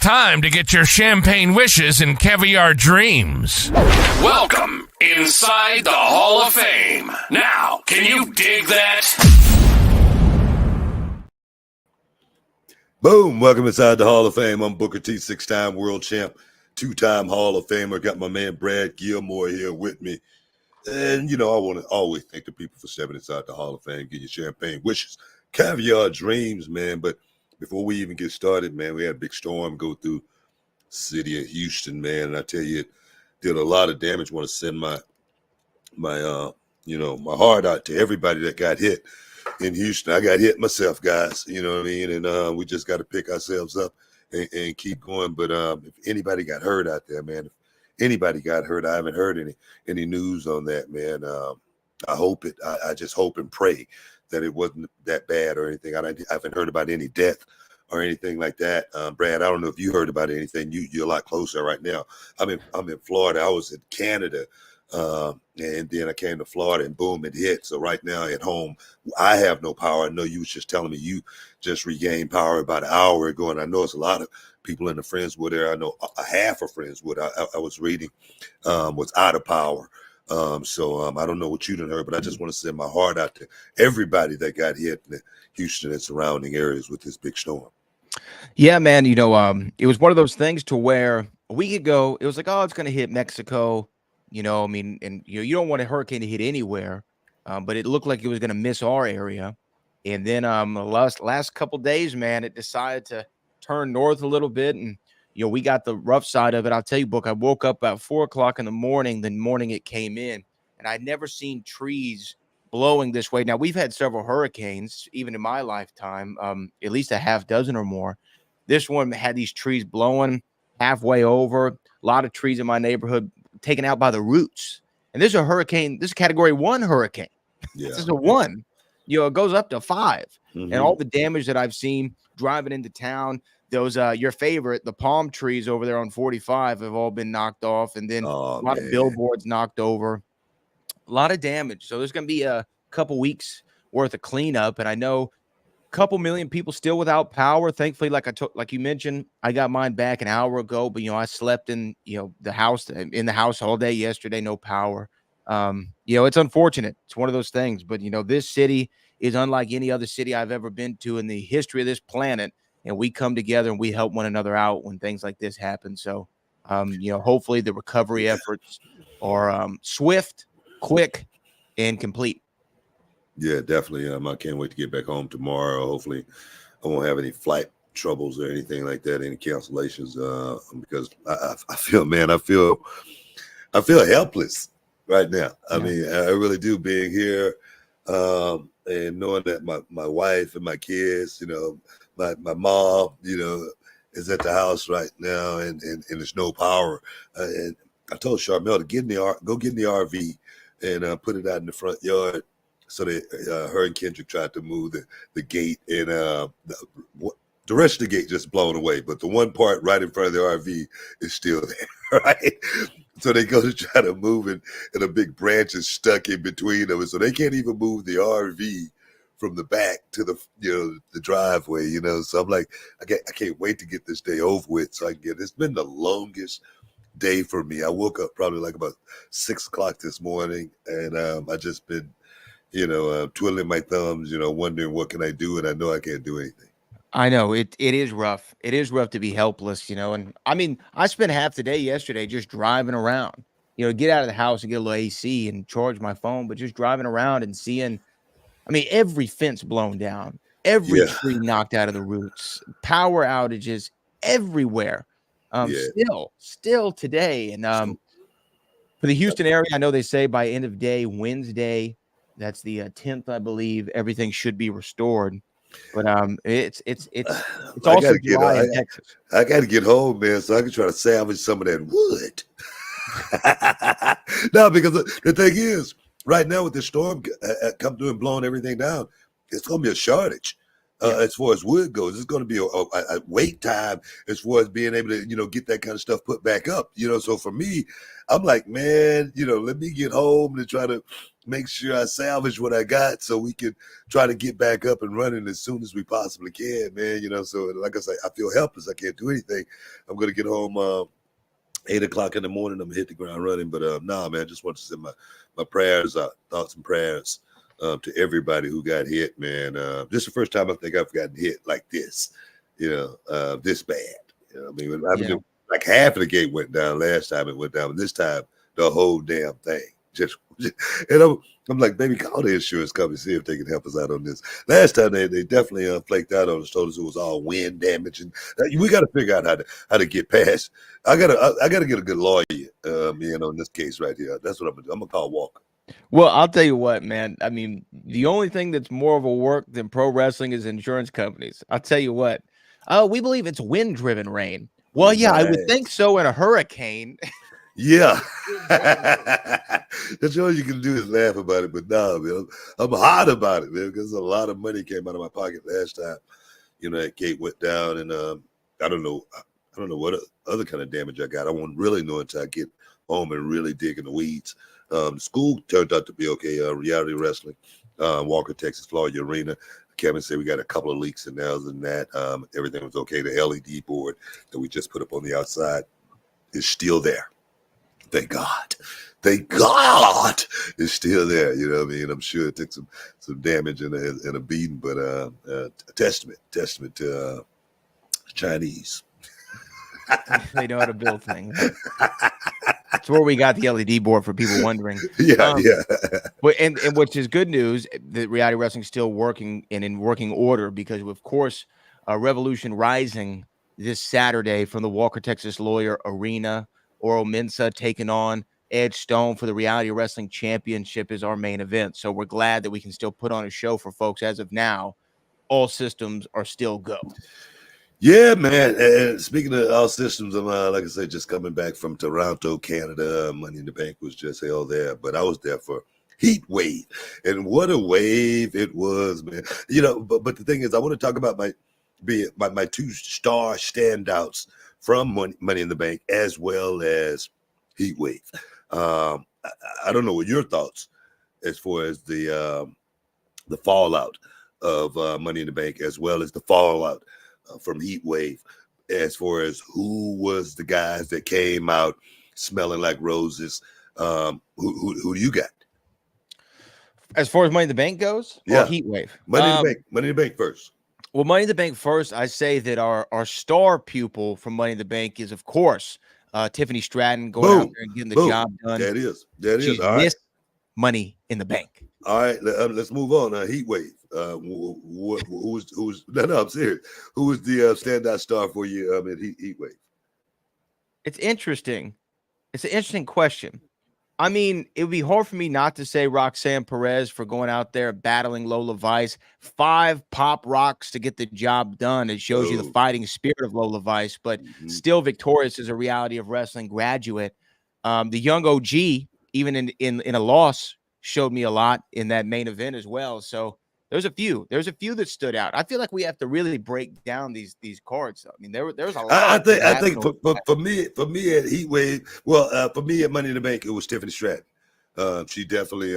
time to get your champagne wishes and caviar dreams. Welcome inside the Hall of Fame. Now, can you dig that? Boom! Welcome inside the Hall of Fame. I'm Booker T, 6-time world champ, 2-time Hall of Famer. Got my man Brad Gilmore here with me. And, you know, I want to always thank the people for stepping inside the Hall of Fame, get your champagne wishes, caviar dreams, man. But before we even get started, man, we had a big storm go through the city of Houston, man. And I tell you, it did a lot of damage. I want to send my heart out to everybody that got hit in Houston. I got hit myself, guys. You know what I mean? And we just got to pick ourselves up and keep going. But if anybody got hurt out there, man, if anybody got hurt, I haven't heard any news on that, man. I just hope and pray that it wasn't that bad or anything. I haven't heard about any death or anything like that. Brad, I don't know if you heard about anything. You're a lot closer right now. I'm in Florida. I was in Canada. And then I came to Florida and boom, it hit. So right now at home, I have no power. I know you was just telling me you just regained power about an hour ago. And I know it's a lot of people in the Friendswood there. I know a half of Friendswood I was reading was out of power. So I don't know what you done heard, but I just want to send my heart out to everybody that got hit in Houston and surrounding areas with this big storm. Yeah, man. You know, it was one of those things to where a week ago, it was like, oh, it's going to hit Mexico. You know, I mean, and you don't want a hurricane to hit anywhere, but it looked like it was going to miss our area. And then the last couple days, man, it decided to turn north a little bit, and we got the rough side of it. I'll tell you, Book, I woke up about 4:00 in the morning it came in, and I'd never seen trees blowing this way. Now, we've had several hurricanes, even in my lifetime, at least a half dozen or more. This one had these trees blowing halfway over. A lot of trees in my neighborhood taken out by the roots. And this is a hurricane. This is a category 1 hurricane. Yeah. This is a 1. It goes up to 5. Mm-hmm. And all the damage that I've seen driving into town, those your favorite, the palm trees over there on 45 have all been knocked off, and then a lot of billboards knocked over. A lot of damage. So there's going to be a couple weeks worth of cleanup, and I know couple million people still without power. Thankfully, like you mentioned, I got mine back an hour ago, but I slept in the house all day yesterday, no power. It's unfortunate. It's one of those things, but this city is unlike any other city I've ever been to in the history of this planet, and we come together and we help one another out when things like this happen. So hopefully the recovery efforts are swift, quick, and complete. Yeah, definitely. I can't wait to get back home tomorrow. Hopefully, I won't have any flight troubles or anything like that, any cancellations. Because I feel helpless right now. I mean, I really do, being here and knowing that my wife and my kids, my mom, is at the house right now, and there's no power. And I told Charmel to go get in the RV and put it out in the front yard. So that her and Kendrick tried to move the gate, and the rest of the gate just blown away. But the one part right in front of the RV is still there, right? So they go to try to move it, and a big branch is stuck in between them. And so they can't even move the RV from the back to the driveway, So I'm like, I can't wait to get this day over with so I can it's been the longest day for me. I woke up probably like about 6:00 this morning, and I just been twiddling my thumbs, wondering what can I do, and I know I can't do anything. I know it is rough. It is rough to be helpless, and I mean, I spent half the day yesterday just driving around, get out of the house and get a little AC and charge my phone, but just driving around and seeing, I mean, every fence blown down, every tree knocked out of the roots, power outages everywhere. Still today. And for the Houston area, I know they say by end of day, Wednesday, that's the 10th, I believe, everything should be restored. But it's also dry in Texas. I got to get home, man, so I can try to salvage some of that wood. No, because the thing is, right now with the storm come through and blowing everything down, it's going to be a shortage. As far as wood goes. It's going to be a wait time as far as being able to, get that kind of stuff put back up. So for me, I'm like, man, let me get home and try to make sure I salvage what I got so we can try to get back up and running as soon as we possibly can, man. So like I say, I feel helpless. I can't do anything. I'm going to get home 8 o'clock in the morning. I'm going to hit the ground running. But man, I just want to send my prayers out, thoughts and prayers to everybody who got hit, man. This is the first time I think I've gotten hit like this, this bad. Like half of the gate went down last time it went down, but this time the whole damn thing. And I'm like, baby, call the insurance company, see if they can help us out on this. Last time they definitely flaked out on us, told us it was all wind damage, and we got to figure out how to get past. I gotta get a good lawyer, in this case right here. That's what I'm gonna do. I'm gonna call Walker. Well, I'll tell you what, man. I mean, the only thing that's more of a work than pro wrestling is insurance companies. I'll tell you what. Oh, we believe it's wind-driven rain. Well, yeah, I would think so in a hurricane. Yeah. That's all you can do is laugh about it. But no, man, I'm hot about it, man, because a lot of money came out of my pocket last time. That gate went down, and I don't know what other kind of damage I got. I won't really know until I get home and really dig in the weeds. School turned out to be okay. Reality Wrestling, Walker, Texas, Florida Arena. Kevin said we got a couple of leaks, and other than that, everything was okay. The LED board that we just put up on the outside is still there. Thank God. Thank God it's still there. You know what I mean? I'm sure it took some damage and a beating, but a testament to Chinese. They know how to build things. That's where we got the LED board for people wondering. Yeah. But and which is good news that Reality Wrestling is still working and in working order, because of course, Revolution Rising this Saturday from the Walker Texas Lawyer Arena. Oro Mensah taking on Edge Stone for the Reality Wrestling Championship is our main event. So we're glad that we can still put on a show for folks. As of now, all systems are still go. Yeah, man. And speaking of all systems, I'm like I said, just coming back from Toronto, Canada. Money in the Bank was just held there, but I was there for Heatwave, and what a wave it was, man. But the thing is, I want to talk about my 2-star standouts from Money in the Bank as well as Heatwave. I don't know what your thoughts as far as the fallout of Money in the Bank, as well as the fallout from Heatwave, as far as who was the guys that came out smelling like roses. Who do you got? As far as Money in the Bank goes, yeah, or Heatwave? Money in the Bank first. Well, Money in the Bank first, I say that our star pupil from Money in the Bank is, of course, Tiffany Stratton going out there and getting the job done. That is. She's All right. Money in the Bank. All right, let's move on. Heatwave. Who's no, I'm serious. Who was the standout star for you in Heatwave? It's interesting. It's an interesting question. I mean, it would be hard for me not to say Roxanne Perez for going out there battling Lola Vice. 5 pop rocks to get the job done. It shows you the fighting spirit of Lola Vice, but still victorious as a Reality of Wrestling graduate. The young OG, even in a loss, showed me a lot in that main event as well. So there's a few that stood out. I feel like we have to really break down these cards. I mean, there's a lot. I think for me at Heatwave, for me at Money in the Bank, it was Tiffany Stratton. She definitely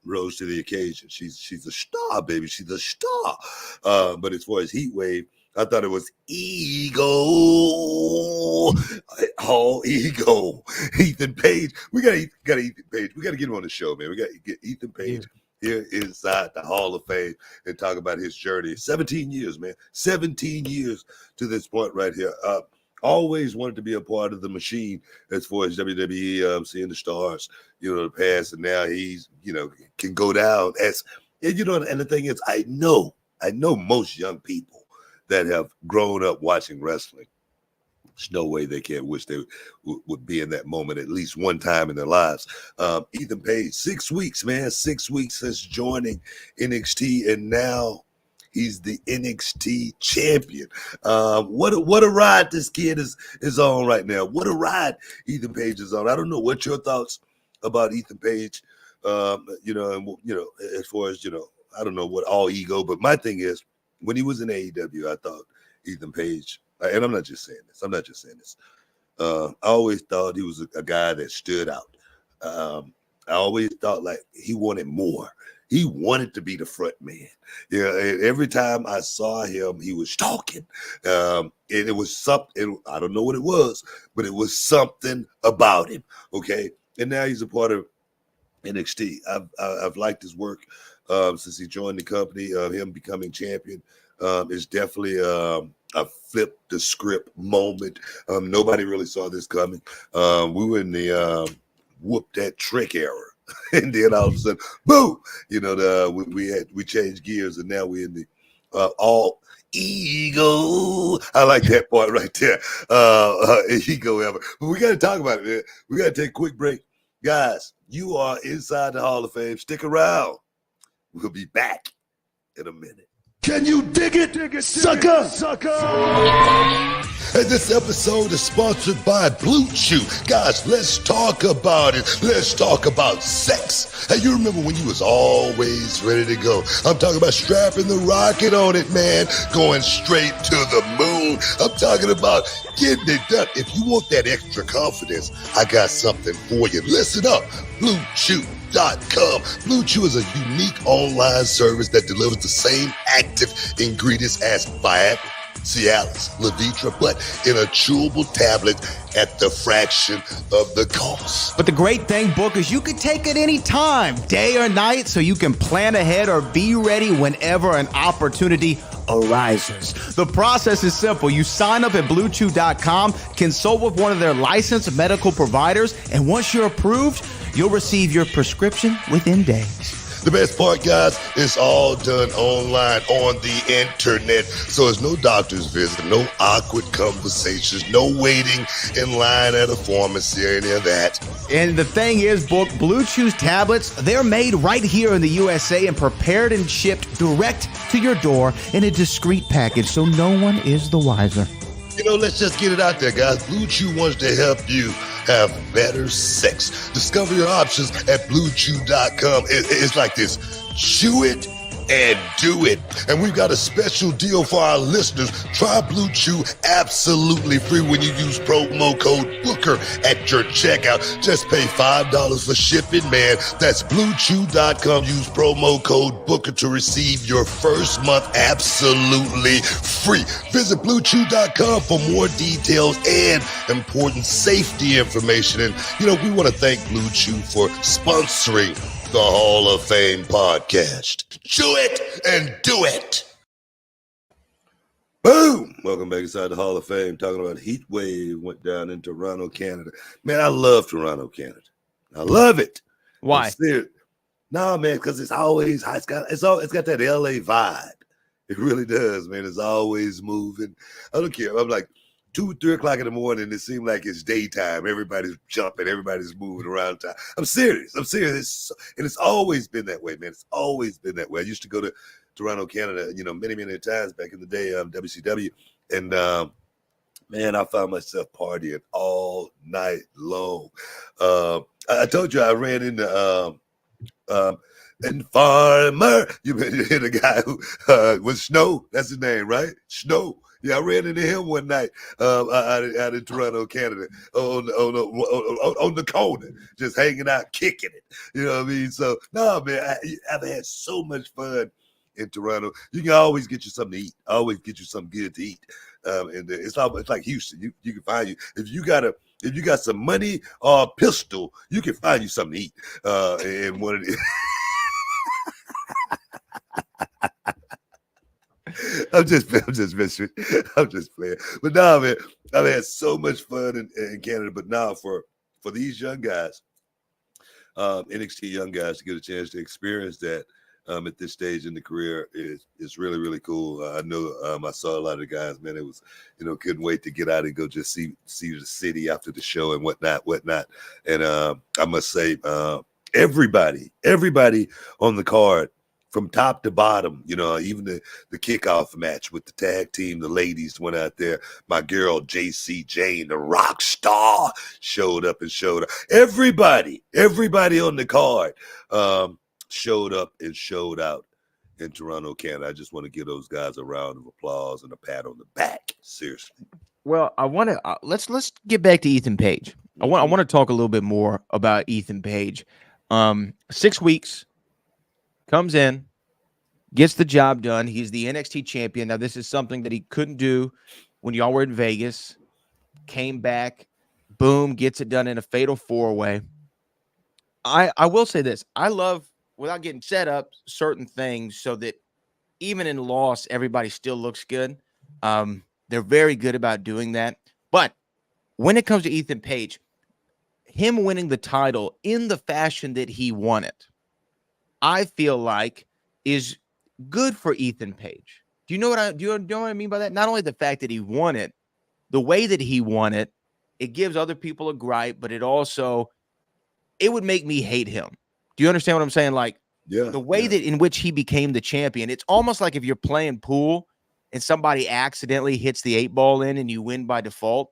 rose to the occasion. She's a star, baby. She's a star. But as far as Heatwave, I thought it was Ego. Oh, Ego. Ethan Page. We got Ethan Page. We got to get him on the show, man. We got to get Ethan Page here inside the Hall of Fame and talk about his journey. 17 years, man. 17 years to this point right here. Always wanted to be a part of the machine as far as WWE, seeing the stars, the past, and now he's, can go down as, and the thing is, I know most young people that have grown up watching wrestling. There's no way they can't wish they would be in that moment at least one time in their lives. Ethan Page, 6 weeks, man, 6 weeks since joining NXT, and now he's the NXT champion. What a ride this kid is on right now. What a ride Ethan Page is on. I don't know what your thoughts about Ethan Page, as far as, I don't know what all ego, but my thing is, when he was in AEW, I thought Ethan Page, and I'm not just saying this. I always thought he was a guy that stood out. I always thought like he wanted more. He wanted to be the front man. Yeah, and every time I saw him, he was talking. And it was something, I don't know what it was, but it was something about him. Okay. And now he's a part of NXT. I've liked his work since he joined the company. Him becoming champion is definitely a flip the script moment. Nobody really saw this coming. We were in the whoop that trick era. And then all of a sudden, boom! We changed gears, and now we're in the all ego. I like that part right there. Ego ever. But we got to talk about it, man. We got to take a quick break. Guys, you are inside the Hall of Fame. Stick around. We'll be back in a minute. Can you dig it, sucker? And this episode is sponsored by Blue Chew. Guys, let's talk about it. Let's talk about sex. Hey, you remember when you was always ready to go? I'm talking about strapping the rocket on it, man. Going straight to the moon. I'm talking about getting it done. If you want that extra confidence, I got something for you. Listen up. BlueChew.com. Blue Chew is a unique online service that delivers the same active ingredients as Viagra, Cialis, Levitra, but in a chewable tablet at the fraction of the cost. But the great thing, Book, is you can take it any time, day or night, so you can plan ahead or be ready whenever an opportunity arises. The process is simple. You sign up at BlueChew.com, consult with one of their licensed medical providers, and once you're approved, you'll receive your prescription within days. The best part, guys, it's all done online on the internet. So there's no doctor's visit, no awkward conversations, no waiting in line at a pharmacy or any of that. And the thing is, Book, Blue Chew's tablets, they're made right here in the USA and prepared and shipped direct to your door in a discreet package, so no one is the wiser. Let's just get it out there, guys. Blue Chew wants to help you have better sex. Discover your options at BlueChew.com. It's like this. Chew it and do it. And we've got a special deal for our listeners. Try Blue Chew absolutely free when you use promo code Booker at your checkout. Just pay $5 for shipping, man. That's BlueChew.com. Use promo code Booker to receive your first month absolutely free. Visit BlueChew.com for more details and important safety information. And, we want to thank Blue Chew for sponsoring the Hall of Fame podcast. Chew it and do it. Boom! Welcome back inside the Hall of Fame. Talking about Heatwave went down in Toronto, Canada. Man, I love Toronto, Canada. I love it. Why? No, man, because it's always it's got that LA vibe. It really does, man. It's always moving. I don't care. I'm like 2, 3 o'clock in the morning. It seems like it's daytime. Everybody's jumping. Everybody's moving around town. I'm serious. And it's always been that way, man. It's always been that way. I used to go to Toronto, Canada, many, many times back in the day, WCW. And, man, I found myself partying all night long. I told you I ran into and Farmer. You hit a guy who was Snow. That's his name, right? Snow. Yeah, I ran into him one night out in Toronto, Canada, on the corner, just hanging out, kicking it. You know what I mean? So, no, man, I've had so much fun in Toronto. You can always get you something to eat. Always get you something good to eat. And it's like Houston. You can find you if you got some money or a pistol, you can find you something to eat. And one of the I'm just messing. I'm just playing. But now, man, I've had so much fun in Canada. But now for these young guys, NXT young guys, to get a chance to experience that at this stage in the career is really, really cool. I know I saw a lot of the guys, man. It was, couldn't wait to get out and go just see the city after the show and whatnot. And I must say, everybody on the card, from top to bottom, even the kickoff match with the tag team, the ladies went out there. My girl, JC Jane, the rock star, showed up. Everybody on the card showed up and showed out. in Toronto, Canada. I just want to give those guys a round of applause and a pat on the back. Seriously. Well, I want to let's get back to Ethan Page. I want to talk a little bit more about Ethan Page. 6 weeks, comes in, gets the job done. He's the NXT champion. Now, this is something that he couldn't do when y'all were in Vegas. Came back, boom, gets it done in a fatal 4-way. I will say this. I love, without getting set up, certain things so that even in loss, everybody still looks good. They're very good about doing that. But when it comes to Ethan Page, him winning the title in the fashion that he won it, I feel like is good for Ethan Page. Do you know what I mean by that? Not only the fact that he won it, the way that he won it, it gives other people a gripe, but it would make me hate him. Do you understand what I'm saying? Like, the way that in which he became the champion, it's almost like if you're playing pool and somebody accidentally hits the 8-ball in and you win by default,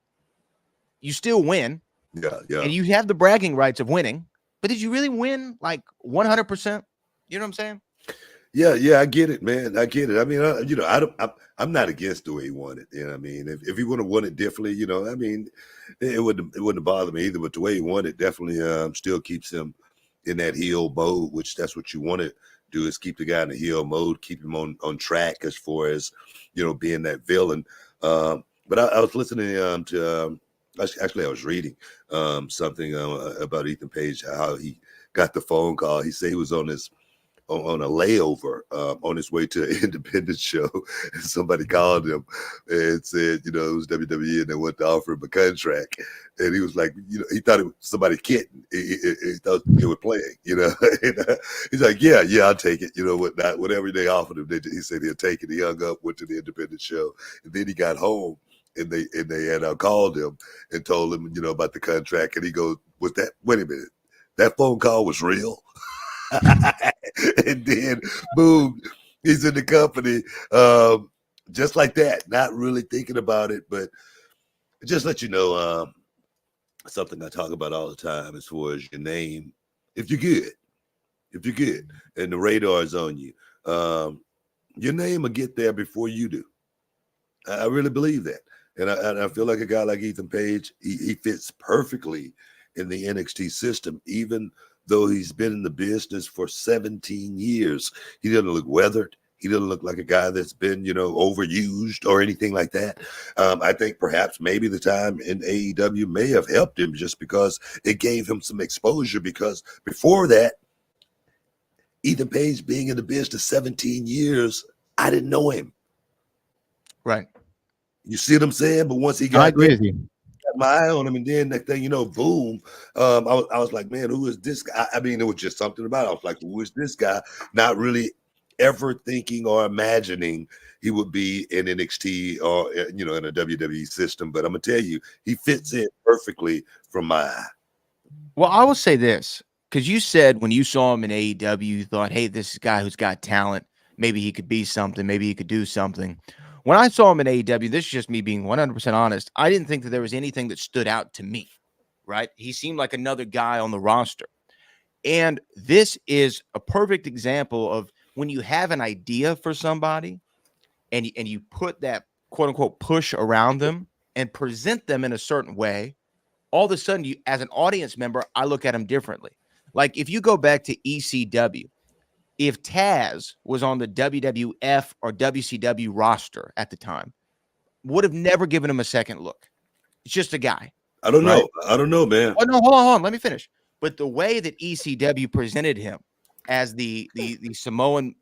you still win. Yeah. And you have the bragging rights of winning, but did you really win like 100%? You know what I'm saying? Yeah, I get it, man. I get it. I mean, I'm not against the way he won it. You know what I mean? If he would have won it differently, I mean, it wouldn't have bothered me either. But the way he won it definitely still keeps him in that heel mode, which that's what you want to do, is keep the guy in the heel mode, keep him on track as far as, being that villain. But I was listening to actually I was reading something about Ethan Page, how he got the phone call. He said he was on a layover on his way to an independent show, and somebody called him and said, it was WWE, and they wanted to offer him a contract, and he was like, he thought it was somebody kidding. He thought they were playing, and, he's like, yeah, I'll take it. Whatever they offered him, he said he'll take it. He hung up, went to the independent show, and then he got home, and they had called him and told him, about the contract, and he goes, wait a minute, that phone call was real? And then, boom, he's in the company, just like that, not really thinking about it. But just let you know, something I talk about all the time as far as your name. If you're good, and the radar is on you, your name will get there before you do. I really believe that. And I feel like a guy like Ethan Page, he fits perfectly in the NXT system, even though he's been in the business for 17 years. He doesn't look weathered. He doesn't look like a guy that's been, overused or anything like that. I think perhaps maybe the time in AEW may have helped him just because it gave him some exposure, because before that, Ethan Page being in the business 17 years, I didn't know him. Right. You see what I'm saying? But once he got I agree with you. Got my eye on him, and then next thing you know, boom, I was like, man, who is this guy? I mean, it was just something about it. I was like, who is this guy? Not really ever thinking or imagining he would be in NXT or, in a WWE system. But I'm going to tell you, he fits in perfectly from my eye. Well, I will say this, because you said when you saw him in AEW, you thought, hey, this is a guy who's got talent. Maybe he could be something. Maybe he could do something. When I saw him in AEW, this is just me being 100% honest, I didn't think that there was anything that stood out to me, right? He seemed like another guy on the roster. And this is a perfect example of when you have an idea for somebody and you put that quote-unquote push around them and present them in a certain way, all of a sudden, you, as an audience member, I look at them differently. Like if you go back to ECW, if Taz was on the WWF or WCW roster at the time, would have never given him a second look. It's just a guy. I don't know. I don't know, man. Oh, no, hold on. Let me finish. But the way that ECW presented him as the Samoan,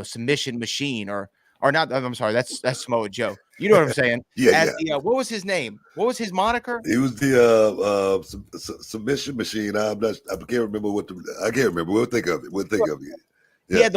submission machine or not, I'm sorry, that's Samoa Joe. You know what I'm saying? Yeah. What was his name? What was his moniker? He was the submission machine. I can't remember I can't remember. We'll think of it. He had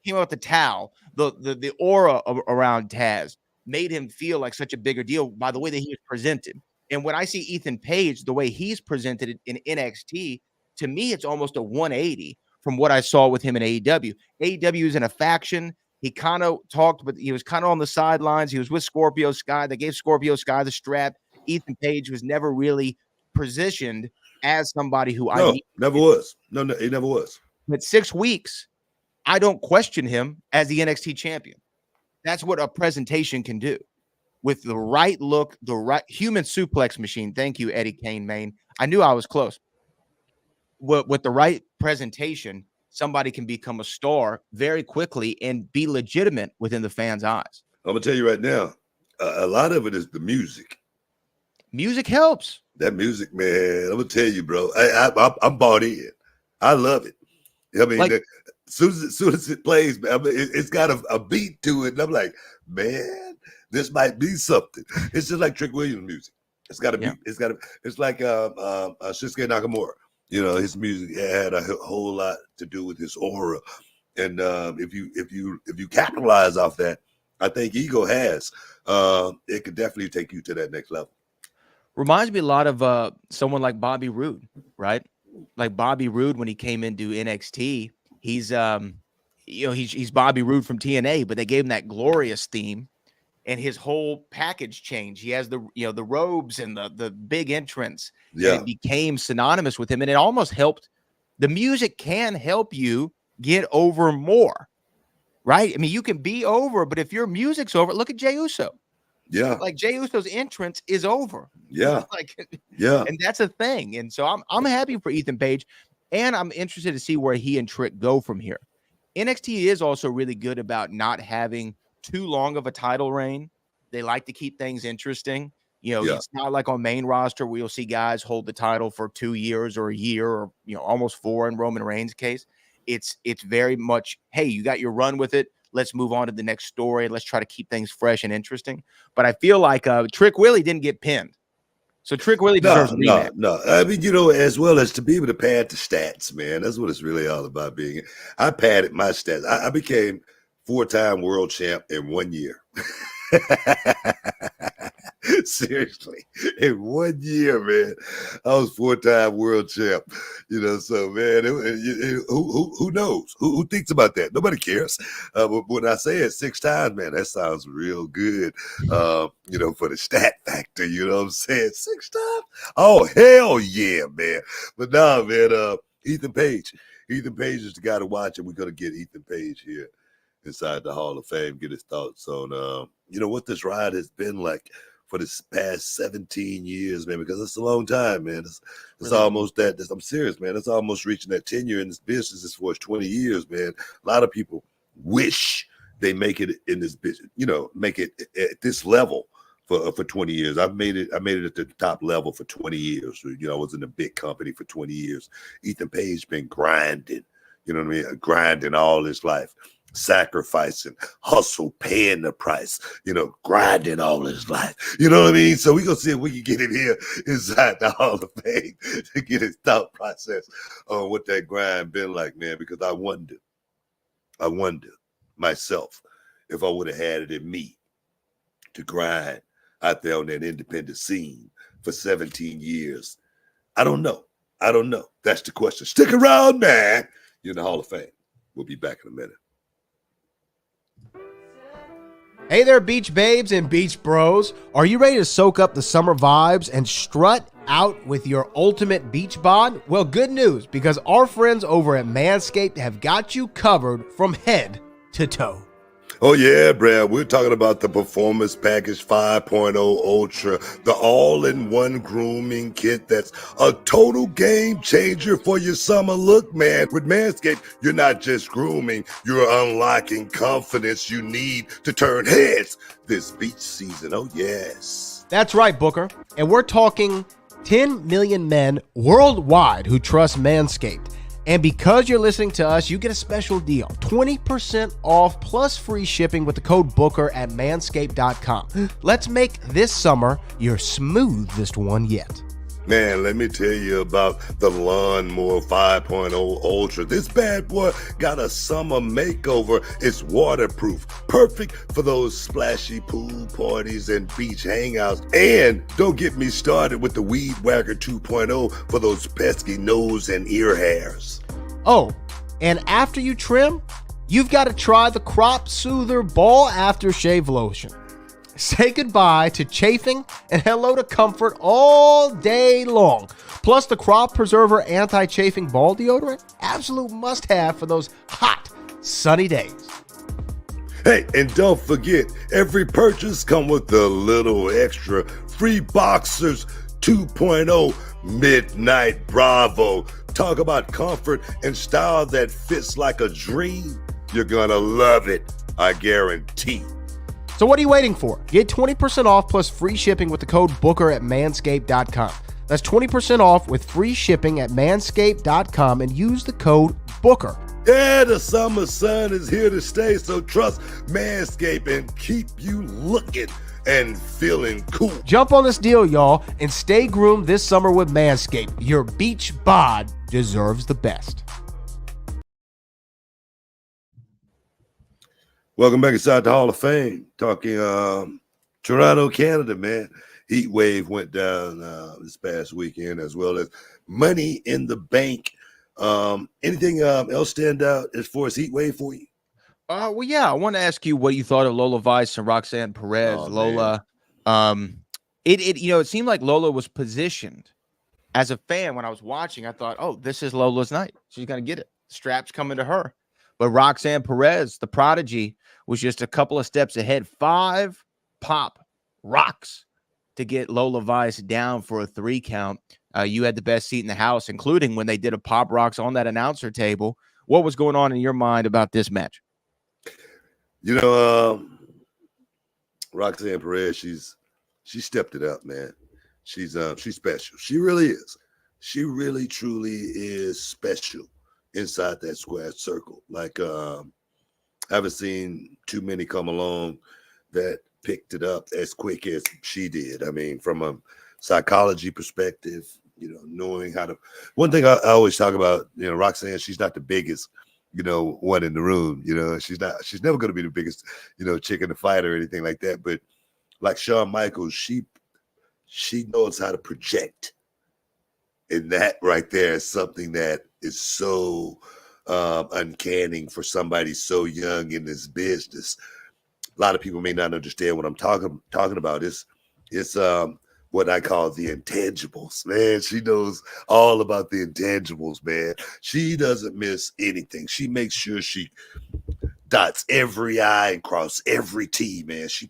came out with the towel. The aura around Taz made him feel like such a bigger deal by the way that he was presented. And when I see Ethan Page, the way he's presented in NXT, to me, it's almost a 180 from what I saw with him in AEW. AEW is in a faction. He kind of talked, but he was kind of on the sidelines. He was with Scorpio Sky. They gave Scorpio Sky the strap. Ethan Page was never really positioned as somebody who never was. No, he never was. But 6 weeks, I don't question him as the NXT champion. That's what a presentation can do. With the right look, the right human suplex machine. Thank you, Eddie Kane, Main. I knew I was close. With the right presentation, somebody can become a star very quickly and be legitimate within the fans' eyes. I'm gonna tell you right now, a lot of it is the music. Music helps. That music, man. I'm gonna tell you, bro. I'm bought in. I love it. I mean, Like- soon as it plays, man, it's got a beat to it, and I'm like, man, this might be something. It's just like Trick Williams music. It's got a beat. It's like Shinsuke Nakamura. You know, his music had a whole lot to do with his aura, and if you capitalize off that, I think Ego has. It could definitely take you to that next level. Reminds me a lot of someone like Bobby Roode, right? Like Bobby Roode when he came into NXT, he's Bobby Roode from TNA, but they gave him that glorious theme, and his whole package changed. He has the robes and the big entrance. Yeah, and it became synonymous with him, and it almost helped. The music can help you get over more, right? I mean, you can be over, but if your music's over, look at Jey Uso. yeah, Like Jey Uso's entrance is over. yeah, Yeah, and that's a thing. And so I'm happy for Ethan Page, and I'm interested to see where he and Trick go from here. NXT is also really good about not having too long of a title reign. They like to keep things interesting. It's not like on main roster where you'll see guys hold the title for 2 years or a year or almost 4 in Roman Reigns' case. It's very much, hey, you got your run with it. Let's move on to the next story. Let's try to keep things fresh and interesting. But I feel like Trick Willie didn't get pinned. So Trick Willie deserves a rematch. No. I mean, as well as to be able to pad the stats, man. That's what it's really all about being. I padded my stats. I became 4-time world champ in 1 year. Seriously, in 1 year, man, I was 4-time world champ. So man, who knows? Who thinks about that? Nobody cares. But when I say it 6 times, man, that sounds real good. For the stat factor, you know what I'm saying? 6 times? Oh hell yeah, man! But nah, man, Ethan Page is the guy to watch, and we're gonna get Ethan Page here inside the Hall of Fame. Get his thoughts on what this ride has been like for this past 17 years, man, because it's a long time, man. It's really almost that. I'm serious, man. It's almost reaching that tenure in this business is for 20 years, man. A lot of people wish they make it in this business, make it at this level for 20 years. I made it at the top level for 20 years. I was in a big company for 20 years. Ethan Page been grinding, grinding all his life. Sacrificing, hustle, paying the price, grinding all his life. You know what I mean? So we're going to see if we can get him here inside the Hall of Fame to get his thought process on what that grind been like, man, because I wonder myself if I would have had it in me to grind out there on that independent scene for 17 years. I don't know. That's the question. Stick around, man. You're in the Hall of Fame. We'll be back in a minute. Hey there, beach babes and beach bros. Are you ready to soak up the summer vibes and strut out with your ultimate beach bod? Well, good news, because our friends over at Manscaped have got you covered from head to toe. Oh, yeah, Brad. We're talking about the Performance Package 5.0 Ultra, the all-in-one grooming kit that's a total game changer for your summer look, man. With Manscaped, you're not just grooming, you're unlocking confidence you need to turn heads this beach season. Oh, yes. That's right, Booker. And we're talking 10 million men worldwide who trust Manscaped. And because you're listening to us, you get a special deal. 20% off plus free shipping with the code BOOKER at manscaped.com. Let's make this summer your smoothest one yet. Man, let me tell you about the Lawnmower 5.0 Ultra. This bad boy got a summer makeover. It's waterproof, perfect for those splashy pool parties and beach hangouts. And don't get me started with the Weed Whacker 2.0 for those pesky nose and ear hairs. Oh, and after you trim, you've got to try the Crop Soother Ball Aftershave Lotion. Say goodbye to chafing and hello to comfort all day long. Plus, the Crop Preserver Anti-Chafing Ball Deodorant, absolute must-have for those hot, sunny days. Hey, and don't forget, every purchase come with a little extra free Boxers 2.0 Midnight Bravo. Talk about comfort and style that fits like a dream. You're gonna love it, I guarantee. So what are you waiting for? Get 20% off plus free shipping with the code Booker at manscaped.com. That's 20% off with free shipping at manscaped.com and use the code Booker. Yeah, the summer sun is here to stay, so trust Manscaped and keep you looking and feeling cool. Jump on this deal, y'all, and stay groomed this summer with Manscaped. Your beach bod deserves the best. Welcome back inside the Hall of Fame. Talking Toronto, Canada, man. Heatwave went down this past weekend, as well as Money in the Bank. Anything else stand out as far as Heatwave for you? Well, yeah, I want to ask you what you thought of Lola Vice and Roxanne Perez. Oh, Lola, it seemed like Lola was positioned as a fan. When I was watching, I thought, oh, this is Lola's night. She's gonna get it. Straps coming to her. But Roxanne Perez, the prodigy, was just a couple of steps ahead. 5 pop rocks to get Lola Vice down for a 3 count. You had the best seat in the house, including when they did a pop rocks on that announcer table. What was going on in your mind about this match? You know, Roxanne Perez, she stepped it up, man. She's special. She really is. She really truly is special inside that square circle. Like I haven't seen too many come along that picked it up as quick as she did. I mean, from a psychology perspective, knowing how to. One thing I always talk about, Roxanne, she's not the biggest, one in the room. She's never going to be the biggest, chick in the fight or anything like that. But like Shawn Michaels, she knows how to project, and that right there is something that is so uncanny for somebody so young in this business. A lot of people may not understand what I'm talking about. It's what I call the intangibles, man. She knows all about the intangibles, man. She doesn't miss anything. She makes sure she dots every I and cross every T, man. She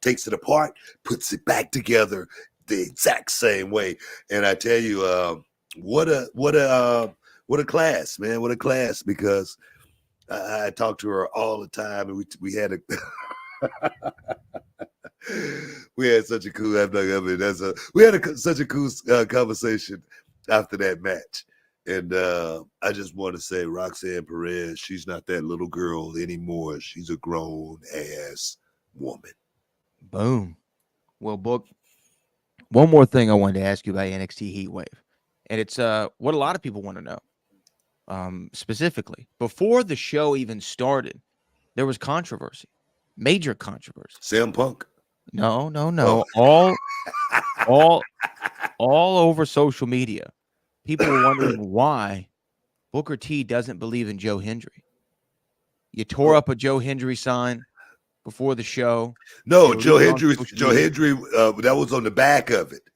takes it apart, puts it back together the exact same way. And I tell you, what a class, man. What a class, because I talk to her all the time, and we had a we had such a cool. Such a cool conversation after that match, and I just want to say, Roxanne Perez, she's not that little girl anymore. She's a grown ass woman. Boom. Well, Book. One more thing I wanted to ask you about NXT Heatwave, and it's what a lot of people want to know. Specifically, before the show even started, there was controversy, major controversy. CM Punk? No. Oh. All over social media, people were wondering why Booker T doesn't believe in Joe Hendry. You tore up a Joe Hendry sign before the show. No, Joe Hendry. That was on the back of it.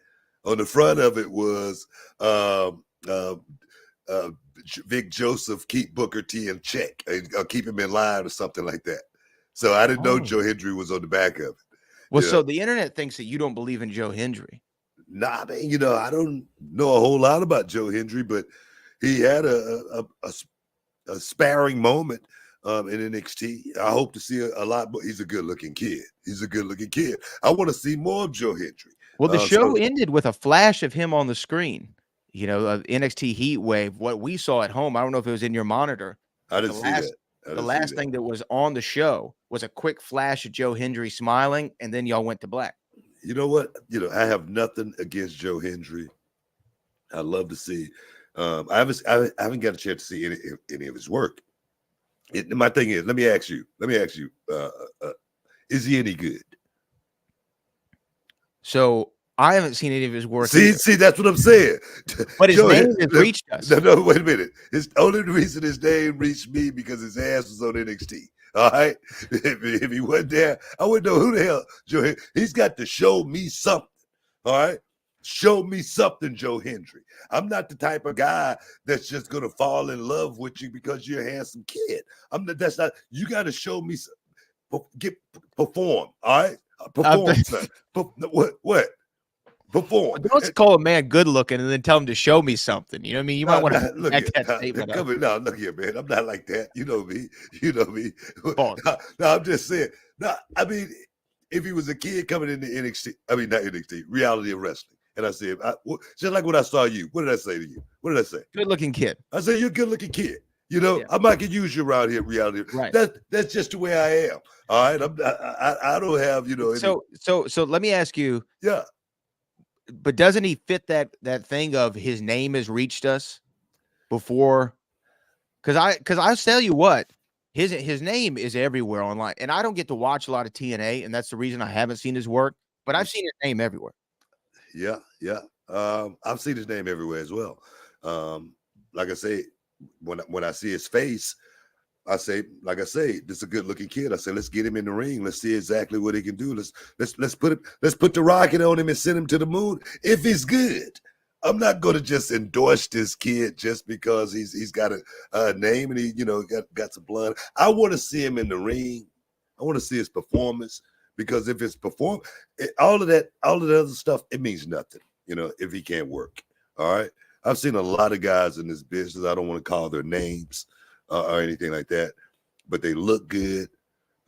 On the front of it was Vic Joseph, keep Booker T in check, keep him in line or something like that. So I didn't know Joe Hendry was on the back of it. Well, so the internet thinks that you don't believe in Joe Hendry. Nah, man, I don't know a whole lot about Joe Hendry, but he had a sparring moment in NXT. I hope to see a lot more. He's a good-looking kid. I want to see more of Joe Hendry. Well, the show ended with a flash of him on the screen. NXT Heatwave, what we saw at home. I don't know if it was in your monitor. I didn't see that. The last thing that was on the show was a quick flash of Joe Hendry smiling, and then y'all went to black. You know what? I have nothing against Joe Hendry. I love to see. I haven't got a chance to see any of his work. My thing is, let me ask you, is he any good? So I haven't seen any of his work. See, that's what I'm saying. But his name has reached us. No, wait a minute. His only reason his name reached me because his ass was on NXT. All right. If he wasn't there, I wouldn't know who the hell Joe. He's got to show me something. All right. Show me something, Joe Hendry. I'm not the type of guy that's just gonna fall in love with you because you're a handsome kid. That's not. You got to show me. Perform. All right, perform, son. What? Perform. Don't call a man good looking and then tell him to show me something. You know what I mean? You might want to look back here. that statement up. No, look here, man. I'm not like that. You know me. You know me. No, I'm just saying. No, I mean, if he was a kid coming into NXT, I mean not NXT, reality of wrestling, and I said, just like when I saw you, what did I say to you? What did I say? Good looking kid. I said you're a good looking kid. You know, yeah. I might could use you around here, reality. Right. That's just the way I am. All right. I don't have, you know. So let me ask you. Yeah. But doesn't he fit that thing of his name has reached us before? Because I'll tell you what, his name is everywhere online, and I don't get to watch a lot of TNA, and that's the reason I haven't seen his work. But I've seen his name everywhere. Yeah. I've seen his name everywhere as well. Like I say, when I see his face, I say, like I say, this is a good looking kid. I say, let's get him in the ring. Let's see exactly what he can do. Let's put the rocket on him and send him to the moon if he's good. I'm not going to just endorse this kid just because he's got a name and he, you know, got some blood. I want to see him in the ring. I want to see his performance, because if it's all of the other stuff, it means nothing, you know, if he can't work. All right. I've seen a lot of guys in this business. I don't want to call their names or anything like that, but they look good.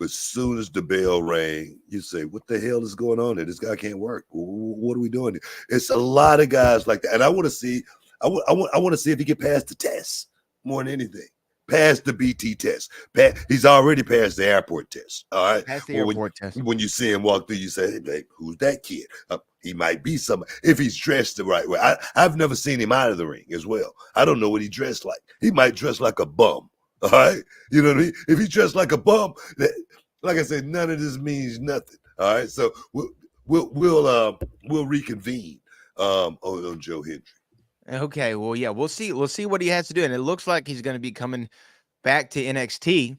But as soon as the bell rang, you say, what the hell is going on here? This guy can't work. What are we doing here? It's a lot of guys like that. And I want to see, I want to see if he can pass the test more than anything. Pass the BT test. He's already passed the airport test. All right. Pass the airport test. When you see him walk through, you say, hey, who's that kid? He might be somebody if he's dressed the right way. I've never seen him out of the ring as well. I don't know what he dressed like. He might dress like a bum. All right. You know what I mean? If he dressed like a bum, like I said, none of this means nothing. All right. So we'll reconvene on Joe Hendry. Okay. Well, yeah, we'll see what he has to do. And it looks like he's going to be coming back to NXT.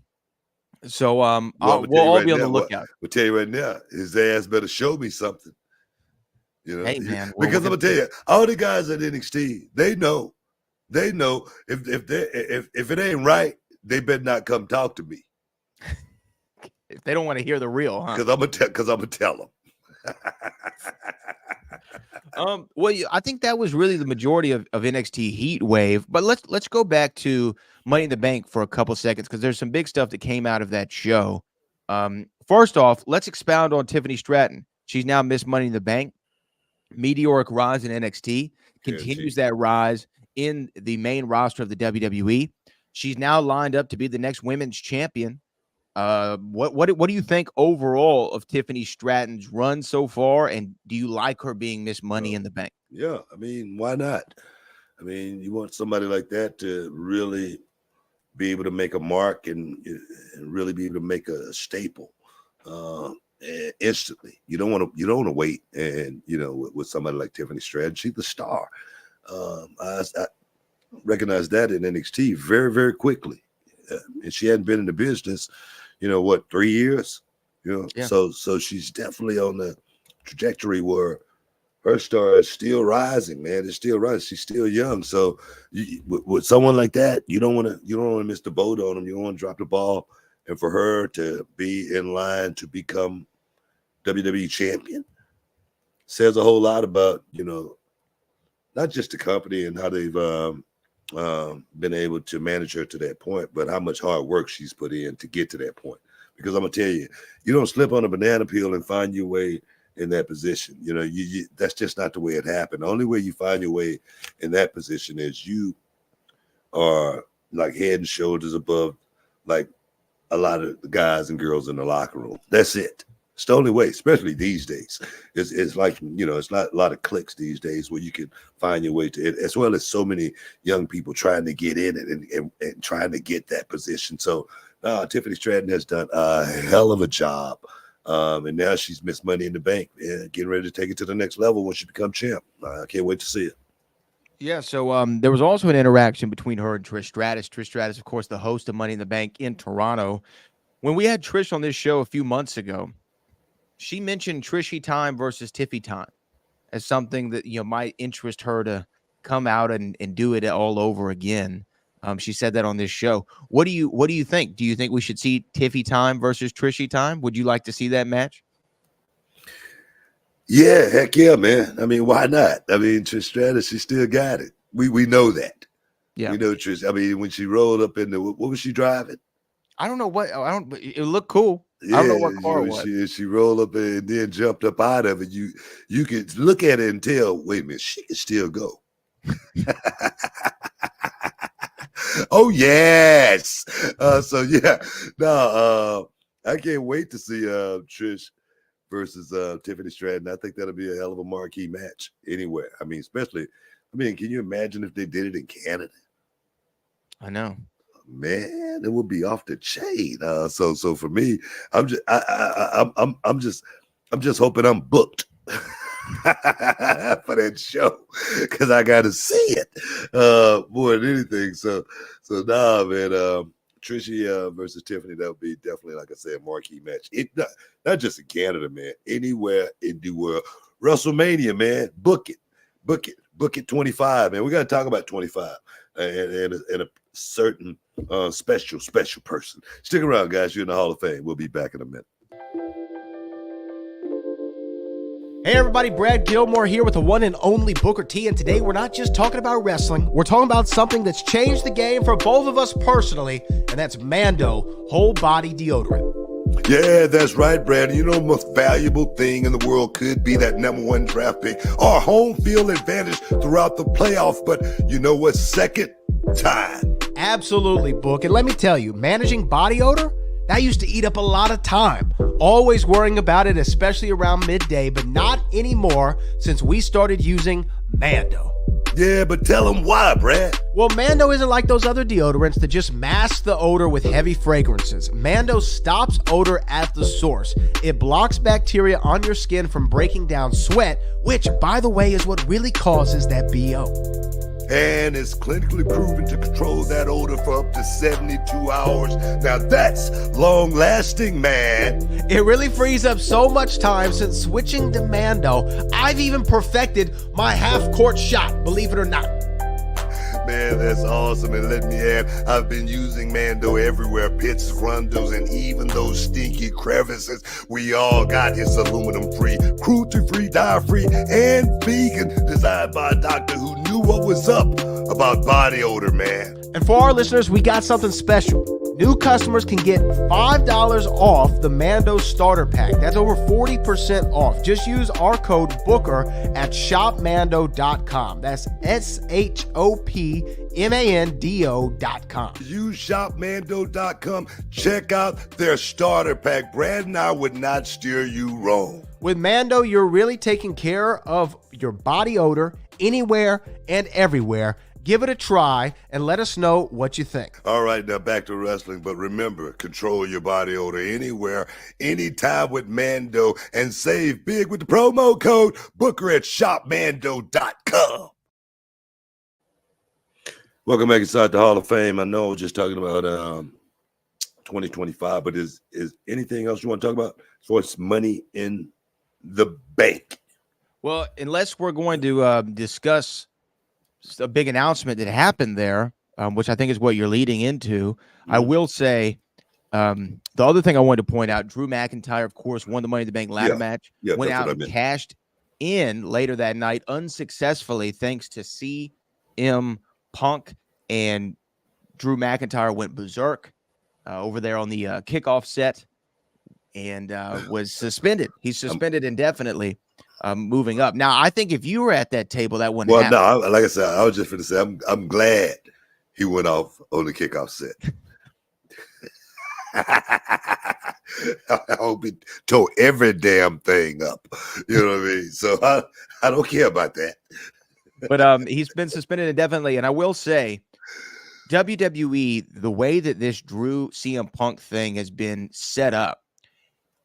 So we'll all be on the lookout. We'll tell you right now, his ass better show me something. You know, hey man, because I'm gonna tell you, all the guys at NXT, they know if it ain't right, they better not come talk to me. If they don't want to hear the real, huh? Because I'm gonna tell them. Well, I think that was really the majority of NXT Heatwave. But let's go back to Money in the Bank for a couple seconds, because there's some big stuff that came out of that show. First off, let's expound on Tiffany Stratton. She's now Miss Money in the Bank. Meteoric rise in NXT, continues that rise in the main roster of the WWE. She's now lined up to be the next women's champion. What do you think overall of Tiffany Stratton's run so far, and do you like her being Miss Money in the Bank? Yeah, I mean, why not? I mean, you want somebody like that to really be able to make a mark and really be able to make a staple. Instantly. You don't want to wait. And you know, with somebody like Tiffany Stratton, she's the star. I recognized that in NXT very, very quickly. And she hadn't been in the business, 3 years. Yeah. So she's definitely on the trajectory where her star is still rising, man. It's still rising. She's still young. So with someone like that, you don't want to miss the boat on them. You don't want to drop the ball. And for her to be in line to become WWE champion says a whole lot about, not just the company and how they've been able to manage her to that point, but how much hard work she's put in to get to that point. Because I'm going to tell you, you don't slip on a banana peel and find your way in that position. That's just not the way it happened. The only way you find your way in that position is you are like head and shoulders above like a lot of the guys and girls in the locker room. That's it. It's the only way, especially these days. It's like, it's not a lot of clicks these days where you can find your way to it, as well as so many young people trying to get in it and trying to get that position. So Tiffany Stratton has done a hell of a job. And now she's Miss Money in the Bank, getting ready to take it to the next level when she becomes champ. I can't wait to see it. Yeah, so there was also an interaction between her and Trish Stratus. Trish Stratus, of course, the host of Money in the Bank in Toronto. When we had Trish on this show a few months ago, she mentioned Trishy time versus Tiffy time. as something that might interest her to come out and do it all over again. She said that on this show. What do you think? Do you think we should see Tiffy time versus Trishy time? Would you like to see that match? Yeah, heck yeah, man. I mean, why not? I mean, Trish Stratus, she still got it. We know that. Yeah, we know Trish. I mean, when she rolled up in the, what was she driving? I don't know what. It looked cool. Yeah, I don't know what car it was. She rolled up and then jumped up out of it. You could look at it and tell, wait a minute, she can still go. Oh yes. So yeah, no, I can't wait to see Trish versus Tiffany Stratton. I think that'll be a hell of a marquee match anywhere. I mean, especially, can you imagine if they did it in Canada? I know. Man, it would be off the chain. So for me, I'm just hoping I'm booked for that show because I got to see it more than anything. So nah, man. Trishy versus Tiffany, that would be definitely, like I said, a marquee match. It not just in Canada, man. Anywhere in the world, WrestleMania, man. Book it. 25, man. We got to talk about 25 and a certain special person. Stick around, guys. You're in the Hall of Fame. We'll be back in a minute. Hey everybody, Brad Gilmore here with the one and only Booker T, and today we're not just talking about wrestling, we're talking about something that's changed the game for both of us personally, and that's Mando Whole Body Deodorant. Yeah, that's right, Brad. You know, the most valuable thing in the world could be that #1 draft pick or home field advantage throughout the playoffs, but you know what's second? Time. Absolutely, Book, and let me tell you, managing body odor, that used to eat up a lot of time. Always worrying about it, especially around midday, but not anymore since we started using Mando. Yeah, but tell them why, Brad. Well, Mando isn't like those other deodorants that just mask the odor with heavy fragrances. Mando stops odor at the source. It blocks bacteria on your skin from breaking down sweat, which, by the way, is what really causes that BO. And it's clinically proven to control that odor for up to 72 hours. Now that's long-lasting, man. It really frees up so much time since switching to Mando. I've even perfected my half-court shot, believe it or not. Man, that's awesome. And let me add, I've been using Mando everywhere. Pits, rondos, and even those stinky crevices. We all got his aluminum-free, cruelty-free, dye-free, and vegan. Designed by a doctor who knew what was up about body odor, man. And for our listeners, we got something special. New customers can get $5 off the Mando starter pack. That's over 40% off. Just use our code BOOKER at shopmando.com. That's shopmando.com. Use shopmando.com. Check out their starter pack. Brad and I would not steer you wrong. With Mando, you're really taking care of your body odor anywhere and everywhere. Give it a try and let us know what you think. All right, now back to wrestling. But remember, control your body odor anywhere, anytime with Mando, and save big with the promo code Booker at shopmando.com. Welcome back inside the Hall of Fame. I know we're just talking about 2025, but is anything else you want to talk about as far as money in the bank? Well, unless we're going to discuss a big announcement that happened there, which I think is what you're leading into. I will say the other thing I wanted to point out, Drew McIntyre, of course, won the Money in the Bank ladder match, went out and cashed in later that night unsuccessfully thanks to CM Punk, and Drew McIntyre went berserk over there on the kickoff set and was suspended. He's suspended indefinitely. Moving up. Now, I think if you were at that table, that wouldn't happen. Well, no, like I said, I was just going to say, I'm glad he went off on the kickoff set. I hope he tore every damn thing up. You know what I mean? So I don't care about that. But he's been suspended indefinitely. And I will say, WWE, the way that this Drew CM Punk thing has been set up,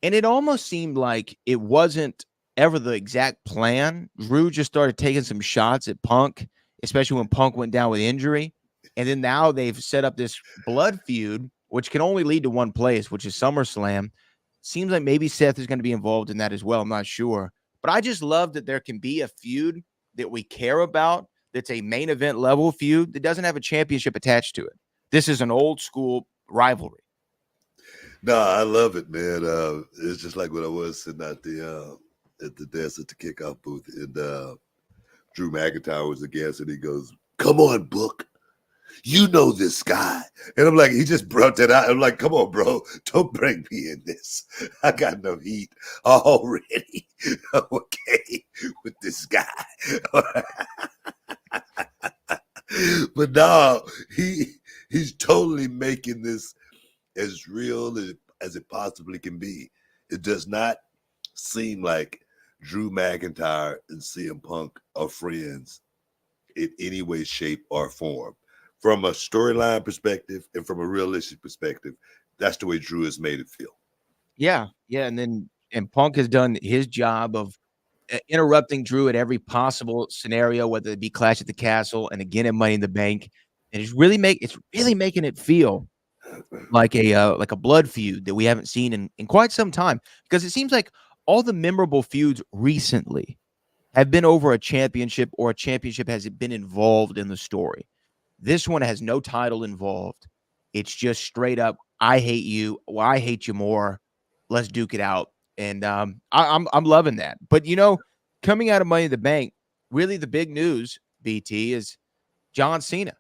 and it almost seemed like it wasn't ever the exact plan. Drew just started taking some shots at Punk, especially when Punk went down with injury. And then now they've set up this blood feud, which can only lead to one place, which is SummerSlam. Seems like maybe Seth is going to be involved in that as well. I'm not sure. But I just love that there can be a feud that we care about that's a main event level feud that doesn't have a championship attached to it. This is an old school rivalry. No, I love it, man. It's just like when I was sitting at the desk at the kickoff booth, and Drew McIntyre was the guest, and he goes, "Come on, Book. You know this guy." And I'm like, he just brought that out. I'm like, come on, bro. Don't bring me in this. I got no heat already. I'm okay with this guy. But no, he's totally making this as real as it possibly can be. It does not seem like Drew McIntyre and CM Punk are friends in any way, shape, or form. From a storyline perspective and from a realistic perspective, that's the way Drew has made it feel. Yeah. And Punk has done his job of interrupting Drew at every possible scenario, whether it be Clash at the Castle and again at Money in the Bank. And it's really making it feel like a blood feud that we haven't seen in quite some time, because it seems like all the memorable feuds recently have been over a championship, or a championship has been involved in the story. This one has no title involved. It's just straight up, I hate you. Well, I hate you more. Let's duke it out. And I'm loving that. But coming out of Money in the Bank, really the big news, BT, is John Cena.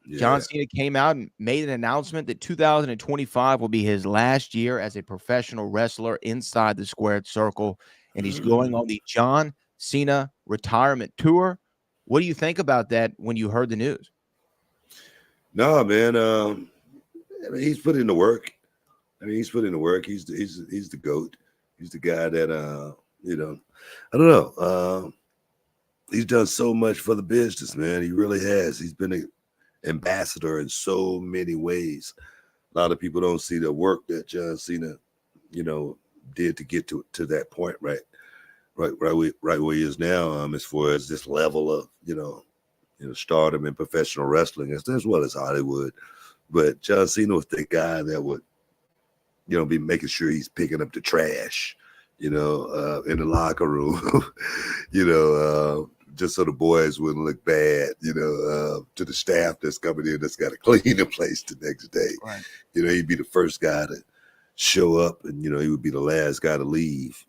Yeah. John Cena came out and made an announcement that 2025 will be his last year as a professional wrestler inside the squared circle, and he's going on the John Cena retirement tour. What do you think about that when you heard the news? No, man. I mean, he's put in the work. He's the GOAT. He's the guy that I don't know. He's done so much for the business, man. He really has. He's been an ambassador in so many ways. A lot of people don't see the work that John Cena, did to get to that point, right where he is now, as far as this level of, stardom in professional wrestling, as well as Hollywood. But John Cena was the guy that would, be making sure he's picking up the trash, in the locker room, just so the boys wouldn't look bad, to the staff that's coming in that's got to clean the place the next day. Right. He'd be the first guy to show up, and, he would be the last guy to leave,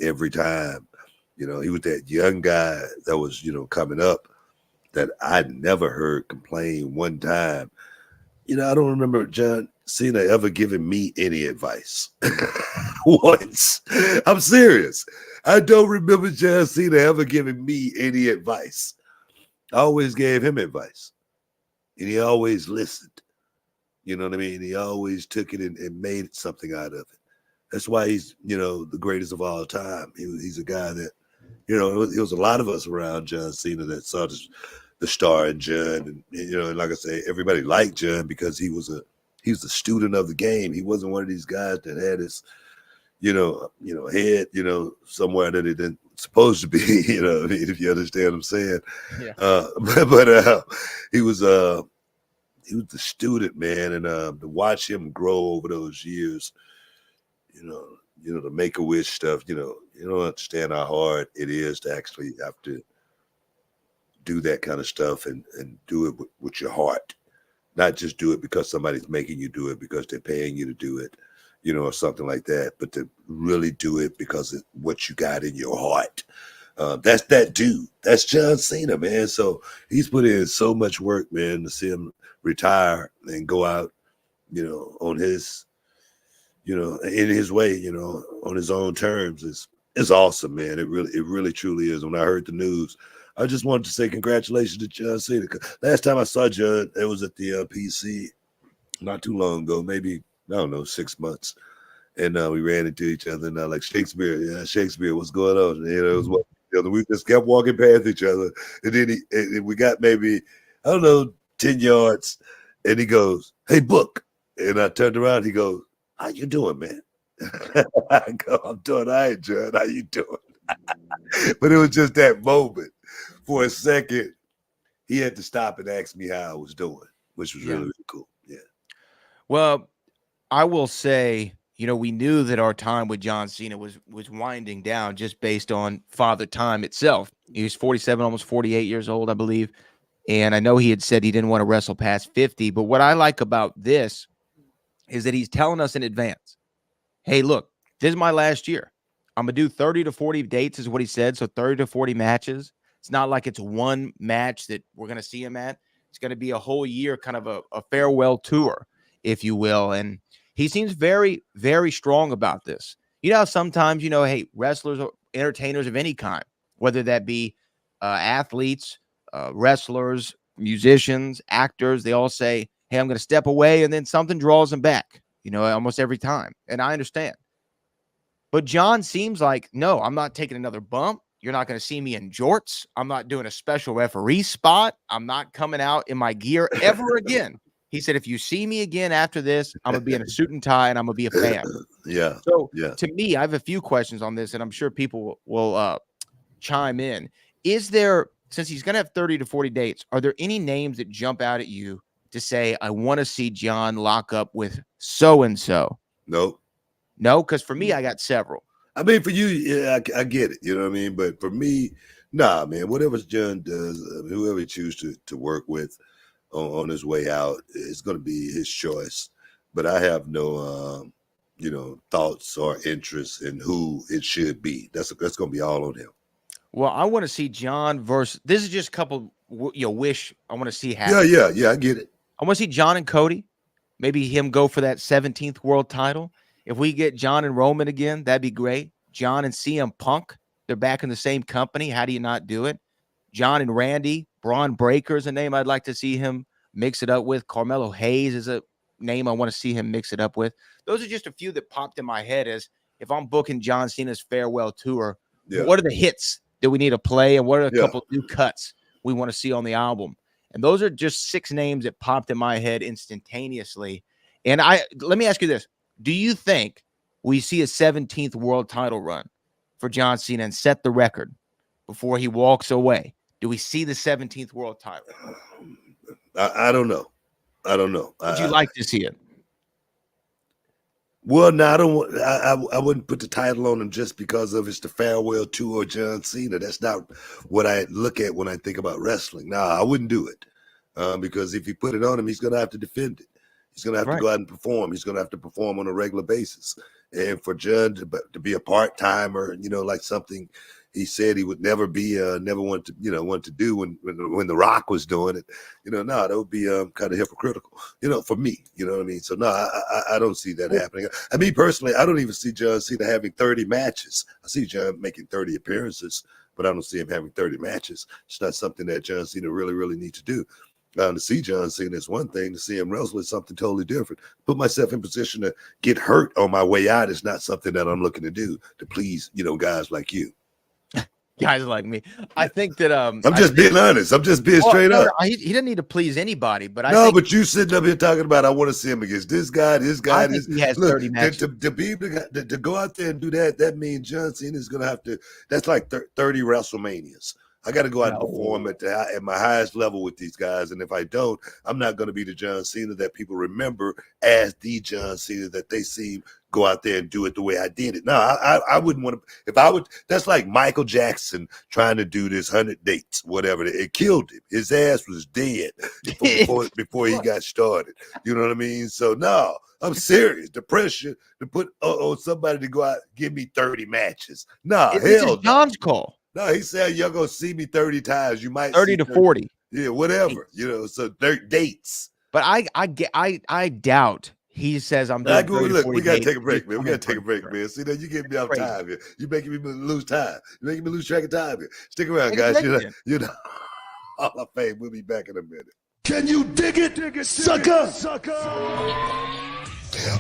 every time. He was that young guy that was, coming up that I'd never heard complain one time. I don't remember John Cena ever giving me any advice once. I'm serious. I don't remember John Cena ever giving me any advice. I always gave him advice, and he always listened. You know what I mean? He always took it and made something out of it. That's why he's, the greatest of all time. He's a guy that, it was a lot of us around John Cena that saw the star in John, and like I say, everybody liked John because he was a student of the game. He wasn't one of these guys that had his, head, somewhere that it didn't supposed to be, if you understand what I'm saying. Yeah. But he was the student, man, and to watch him grow over those years, the Make-A-Wish stuff, you don't understand how hard it is to actually have to do that kind of stuff and do it with your heart, not just do it because somebody's making you do it because they're paying you to do it, or something like that, but to really do it because of what you got in your heart. That's that dude. That's John Cena, man. So he's put in so much work, man, to see him retire and go out, on his, in his way, on his own terms is awesome, man. It really truly is. When I heard the news, I just wanted to say congratulations to John Cena. Last time I saw John, it was at the PC not too long ago, maybe, I don't know, 6 months. And we ran into each other and like, Shakespeare, what's going on? It was what we just kept walking past each other. And then we got maybe, I don't know, 10 yards. And he goes, "Hey, Book." And I turned around, he goes, "How you doing, man?" I go, "I'm doing all right, John. How you doing?" But it was just that moment. For a second, he had to stop and ask me how I was doing, which was really, really cool. Yeah. Well, I will say we knew that our time with John Cena was winding down just based on Father Time itself. He was 47, almost 48 years old, I believe. And I know he had said he didn't want to wrestle past 50. But what I like about this is that he's telling us in advance, hey, look, this is my last year. I'm going to do 30 to 40 dates is what he said. So 30 to 40 matches. It's not like it's one match that we're going to see him at. It's going to be a whole year, kind of a farewell tour, if you will. And he seems very, very strong about this. You know, sometimes, hey, wrestlers or entertainers of any kind, whether that be athletes, wrestlers, musicians, actors, they all say, hey, I'm going to step away, and then something draws them back, almost every time. And I understand. But John seems like, no, I'm not taking another bump. You're not going to see me in jorts. I'm not doing a special referee spot. I'm not coming out in my gear ever again. He said, if you see me again after this, I'm going to be in a suit and tie, and I'm going to be a fan. Yeah. So to me, I have a few questions on this, and I'm sure people will chime in. Is there, since he's going to have 30 to 40 dates, are there any names that jump out at you to say, I want to see John lock up with so-and-so? Nope. No, because for me, I got several. I mean, for you, yeah, I get it. You know what I mean? But for me, nah, man, whatever John does, whoever he chooses to work with on his way out, it's going to be his choice. But I have no, thoughts or interests in who it should be. That's going to be all on him. Well, I want to see John versus, this is just a couple, wish I want to see happen. Yeah, I get it. I want to see John and Cody, maybe him go for that 17th world title. If we get John and Roman again, that'd be great. John and CM Punk, they're back in the same company. How do you not do it? John and Randy, Braun Breaker is a name I'd like to see him mix it up with. Carmelo Hayes is a name I want to see him mix it up with. Those are just a few that popped in my head as if I'm booking John Cena's farewell tour, what are the hits that we need to play, and what are a couple of new cuts we want to see on the album? And those are just 6 names that popped in my head instantaneously. And let me ask you this. Do you think we see a 17th world title run for John Cena and set the record before he walks away? Do we see the 17th world title? I don't know. Would you like to see it? Well, no, I don't want. I wouldn't put the title on him just because of it's the farewell tour of John Cena. That's not what I look at when I think about wrestling. No, I wouldn't do it because if you put it on him, he's going to have to defend it. He's going to have to go out and perform. He's going to have to perform on a regular basis. And for John to be a part-timer, like something he said he would never be, never want to do when The Rock was doing it, that would be kind of hypocritical, for me, you know what I mean? So, no, I don't see that happening. I mean, personally, I don't even see John Cena having 30 matches. I see John making 30 appearances, but I don't see him having 30 matches. It's not something that John Cena really, really needs to do. To see John Cena is one thing. To see him wrestle is something totally different. Put myself in position to get hurt on my way out is not something that I'm looking to do to please, guys like you. Guys like me. I think that I'm just being honest. I'm just being straight up. He didn't need to please anybody, but but you sitting up here talking about I want to see him against this guy. I think he has 30 matches. To be able to go out there and do that, that means John Cena is going to have to. That's like 30 WrestleManias. I got to go out and perform at my highest level with these guys. And if I don't, I'm not going to be the John Cena that people remember as the John Cena that they see go out there and do it the way I did it. No, I wouldn't want to. If I would, that's like Michael Jackson trying to do this 100 dates, whatever. It killed him. His ass was dead before he got started. You know what I mean? So, no, I'm serious. The pressure to put on somebody to go out and give me 30 matches. No, hell no. John's call. No, he said you're gonna see me 30 times. You might 30 to 40. Yeah, whatever. So dates. But I doubt he says I'm doing 30 look, 40 we gotta dates. take a break, man. We gotta take a break, man. See that you getting me off time here. You making me lose time. You're making me lose track of time here. Stick around, guys. You're the Hall of Fame. We'll be back in a minute. Can you dig it, sucker?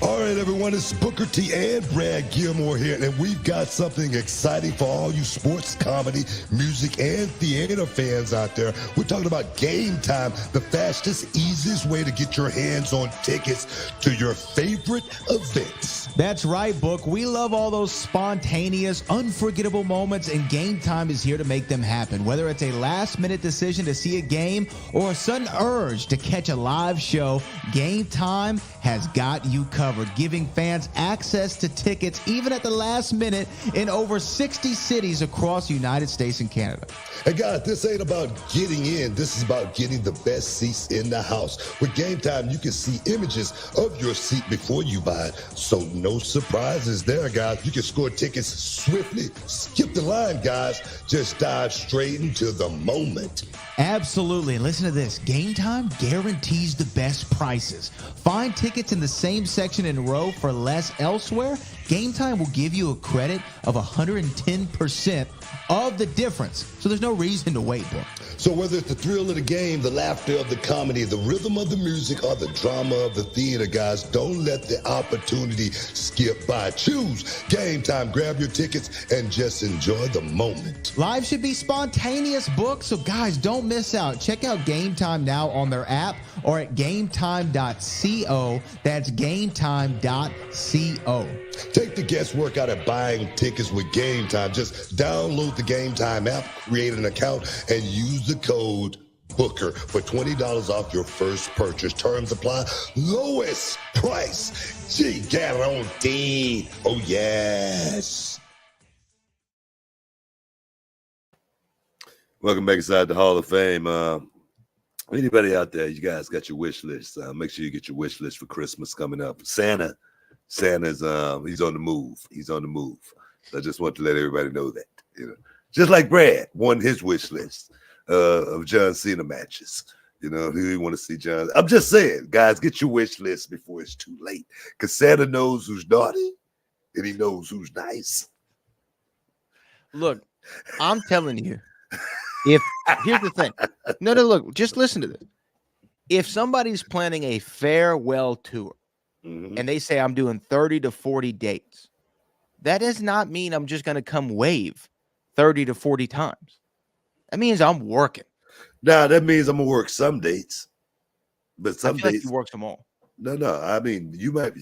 All right, everyone, it's Booker T and Brad Gilmore here, and we've got something exciting for all you sports, comedy, music, and theater fans out there. We're talking about Game Time, the fastest, easiest way to get your hands on tickets to your favorite events. That's right, Book. We love all those spontaneous, unforgettable moments, and Game Time is here to make them happen. Whether it's a last-minute decision to see a game or a sudden urge to catch a live show, Game Time has got you covered, giving fans access to tickets even at the last minute in over 60 cities across the United States and Canada. And guys, this ain't about getting in. This is about getting the best seats in the house. With Game Time, you can see images of your seat before you buy it. So no surprises there, guys. You can score tickets swiftly. Skip the line, guys. Just dive straight into the moment. Absolutely. And listen to this. Game Time guarantees the best prices. Find tickets in the same section in a row for less elsewhere. Game Time will give you a credit of 110% of the difference. So there's no reason to wait, bro. So whether it's the thrill of the game, the laughter of the comedy, the rhythm of the music, or the drama of the theater, guys, don't let the opportunity skip by. Choose Game Time. Grab your tickets and just enjoy the moment. Live should be spontaneous books, so guys, don't miss out. Check out Game Time now on their app or at gametime.co. That's gametime.co. Take the guesswork out of buying tickets with Game Time. Just download the Game Time app, create an account, and use the code BOOKER for $20 off your first purchase. Terms apply. Lowest price. Guaranteed. Oh, yes. Welcome back inside the Hall of Fame. Anybody out there, you guys got your wish list. Make sure you get your wish list for Christmas coming up. Santa's he's on the move. He's on the move. So I just want to let everybody know that. Just like Brad won his wish list of John Cena matches. Who you want to see John. I'm just saying, guys, get your wish list before it's too late. Because Santa knows who's naughty and he knows who's nice. Look, I'm telling you, here's the thing. No, look, just listen to this. If somebody's planning a farewell tour and they say I'm doing 30 to 40 dates, that does not mean I'm just going to come wave 30 to 40 times. That means I'm working. Nah, that means I'm going to work some dates. But some dates. Like he works them all. No. I mean, you might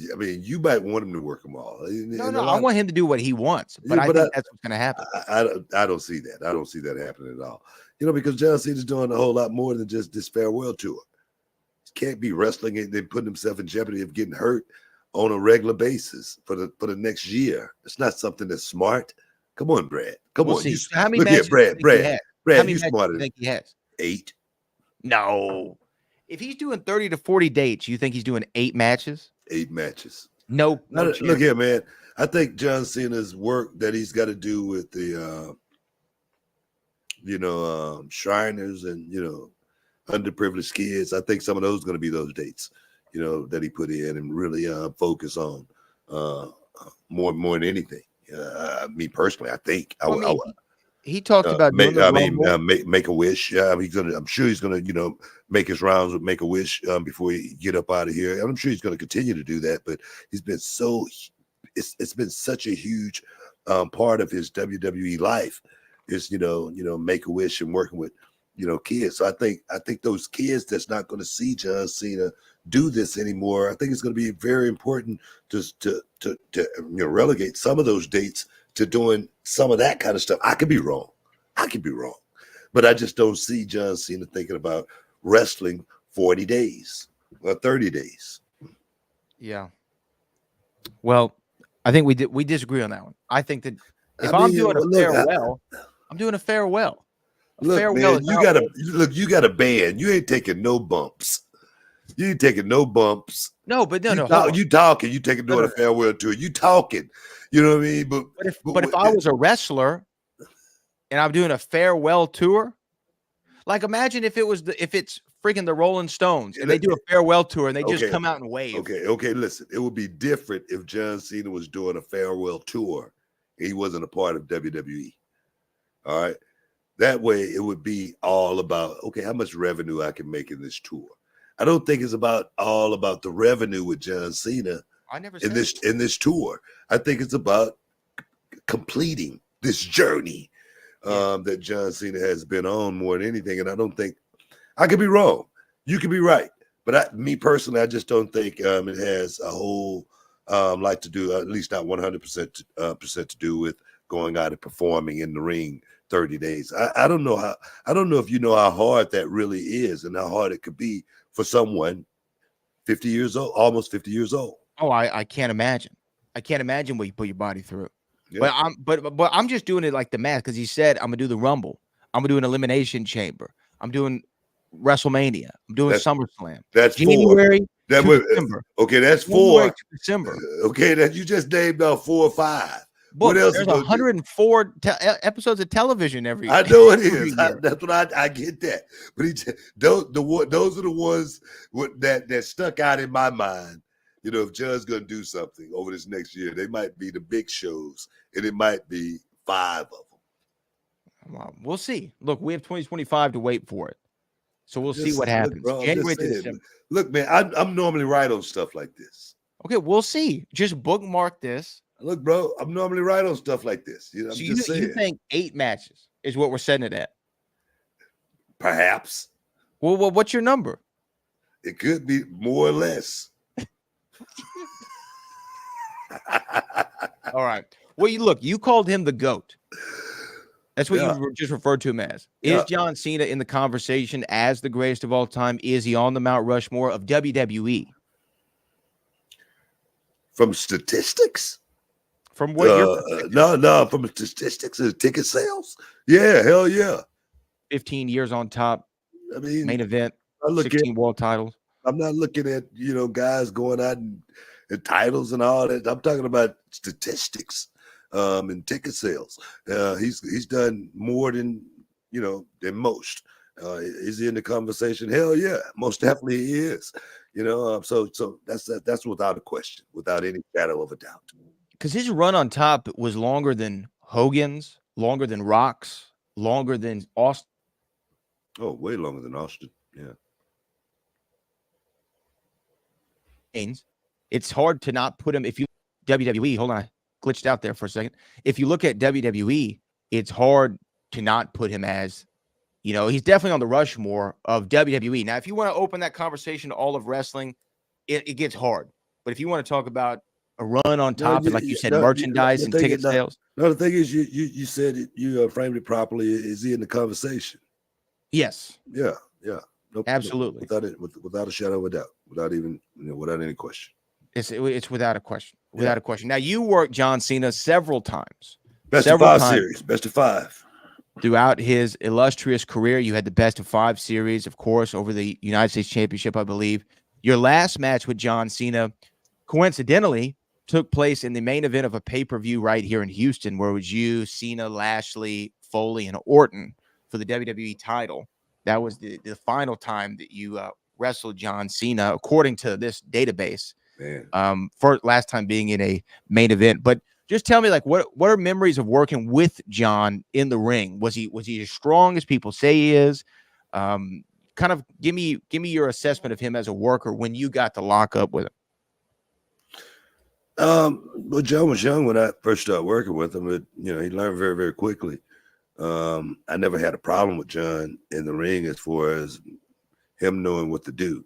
want him to work them all. No. I want him to do what he wants, but I think that's what's going to happen. I don't see that. I don't see that happening at all. Because John Cena's doing a whole lot more than just this farewell tour. He can't be wrestling and then putting himself in jeopardy of getting hurt on a regular basis for the next year. It's not something that's smart. Come on, Brad. Come on. How many look matches here, Brad. How many you smarter. do you think he has? 8. No. If he's doing 30 to 40 dates, you think he's doing 8 matches? 8 matches. No look here, man. I think John Cena's work that he's got to do with the Shriners and underprivileged kids. I think some of those are going to be those dates, that he put in and really focus on more than anything. Me personally, I think he talked about make a wish. I'm sure he's gonna make his rounds with Make a Wish before he get up out of here. And I'm sure he's going to continue to do that. But he's been it's been such a huge part of his WWE life. Is Make a Wish and working with kids. So I think those kids that's not going to see John Cena do this anymore. I think it's going to be very important to relegate some of those dates to doing some of that kind of stuff. I could be wrong, but I just don't see John Cena thinking about wrestling 40 days or 30 days. Yeah. Well, I think we disagree on that one. I think that if I'm doing a farewell, I'm doing a farewell. Look, man, you got a band. You ain't taking no bumps. You ain't taking no bumps. No, but no. You talking. You taking doing a farewell tour. You talking. You know what I mean? But if I was a wrestler and I'm doing a farewell tour, like imagine if it's freaking the Rolling Stones and they do a farewell tour and they just come out and wave. Okay. Listen, it would be different if John Cena was doing a farewell tour and he wasn't a part of WWE. All right. That way it would be all about, how much revenue I can make in this tour. I don't think it's all about the revenue with John Cena in this tour. I think it's about completing this journey that John Cena has been on more than anything. And I don't think I could be wrong. You could be right. But me personally, I just don't think it has a whole lot to do, at least not 100% to do with going out and performing in the ring 30 days. I don't know if you know how hard that really is and how hard it could be for someone 50 years old, almost 50 years old. Oh, I can't imagine. I can't imagine what you put your body through. Yeah. But I'm just doing it like the math because he said I'm gonna do the Rumble. I'm gonna do an Elimination Chamber. I'm doing WrestleMania. I'm doing SummerSlam. That's January four. to December. Okay, that's January 4. to December. Okay, that you just named out 4 or 5. But What else? there's 104 episodes of television every. I know it every is. year. That's what I get that. But those are the ones that stuck out in my mind. You know, if John's going to do something over this next year, they might be the big shows, and it might be 5 of them. Well, we'll see. Look, we have 2025 to wait for it, so we'll see what happens. Look, bro, January to December. Look, man, I'm normally right on stuff like this. Okay, we'll see. Just bookmark this. Look, bro, I'm normally right on stuff like this. You know, I'm So just saying. you think 8 matches is what we're setting it at? Perhaps. Well, what's your number? It could be more or less. All right. Well, you called him the GOAT. That's what you just referred to him as. Is John Cena in the conversation as the greatest of all time? Is he on the Mount Rushmore of WWE? From statistics? From what No, from statistics and ticket sales? Yeah, hell yeah. 15 years on top. I mean, main event, I 16 world titles. I'm not looking at, guys going out and titles and all that. I'm talking about statistics and ticket sales. He's done more than most. Is he in the conversation? Hell yeah, most definitely he is. So that's without a question, without any shadow of a doubt. Because his run on top was longer than Hogan's, longer than Rock's, longer than Austin. Oh, way longer than Austin. Yeah. It's hard to not put him. If you WWE, hold on, I glitched out there for a second. If you look at WWE, it's hard to not put him as, he's definitely on the Rushmore of WWE. Now, if you want to open that conversation to all of wrestling, it gets hard. But if you want to talk about a run on top, and like you said, merchandise and ticket sales. No, the thing is, you said it, you framed it properly. Is he in the conversation? Yes. Yeah. No, absolutely. Without a shadow of a doubt, without any question. It's without a question. Without a question. Now, you worked John Cena several times. Best of 5 series. Best of 5. Throughout his illustrious career, you had the best of 5 series, of course, over the United States Championship, I believe. Your last match with John Cena, coincidentally, took place in the main event of a pay-per-view right here in Houston, where it was you, Cena, Lashley, Foley, and Orton for the WWE title. That was the final time that you wrestled John Cena, according to this database. Man. For last time being in a main event. But just tell me, like, what are memories of working with John in the ring? Was he as strong as people say he is? Kind of give me your assessment of him as a worker when you got to lock up with him. Well, John was young when I first started working with him, but he learned very, very quickly. I never had a problem with John in the ring as far as him knowing what to do.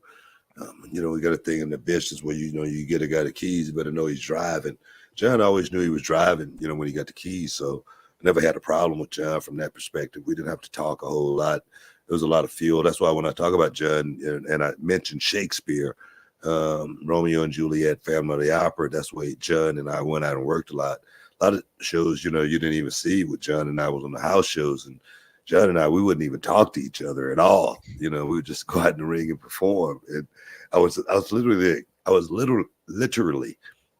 We got a thing in the business where you get a guy the keys, you better know he's driving. John always knew he was driving, when he got the keys. So I never had a problem with John from that perspective. We didn't have to talk a whole lot. There was a lot of feel. That's why when I talk about John and I mentioned Shakespeare, Romeo and Juliet, Phantom of the Opera, that's why John and I went out and worked a lot. A lot of shows, you didn't even see with John and I was on the house shows, and John and I, we wouldn't even talk to each other at all. We would just go out in the ring and perform. And I was literally,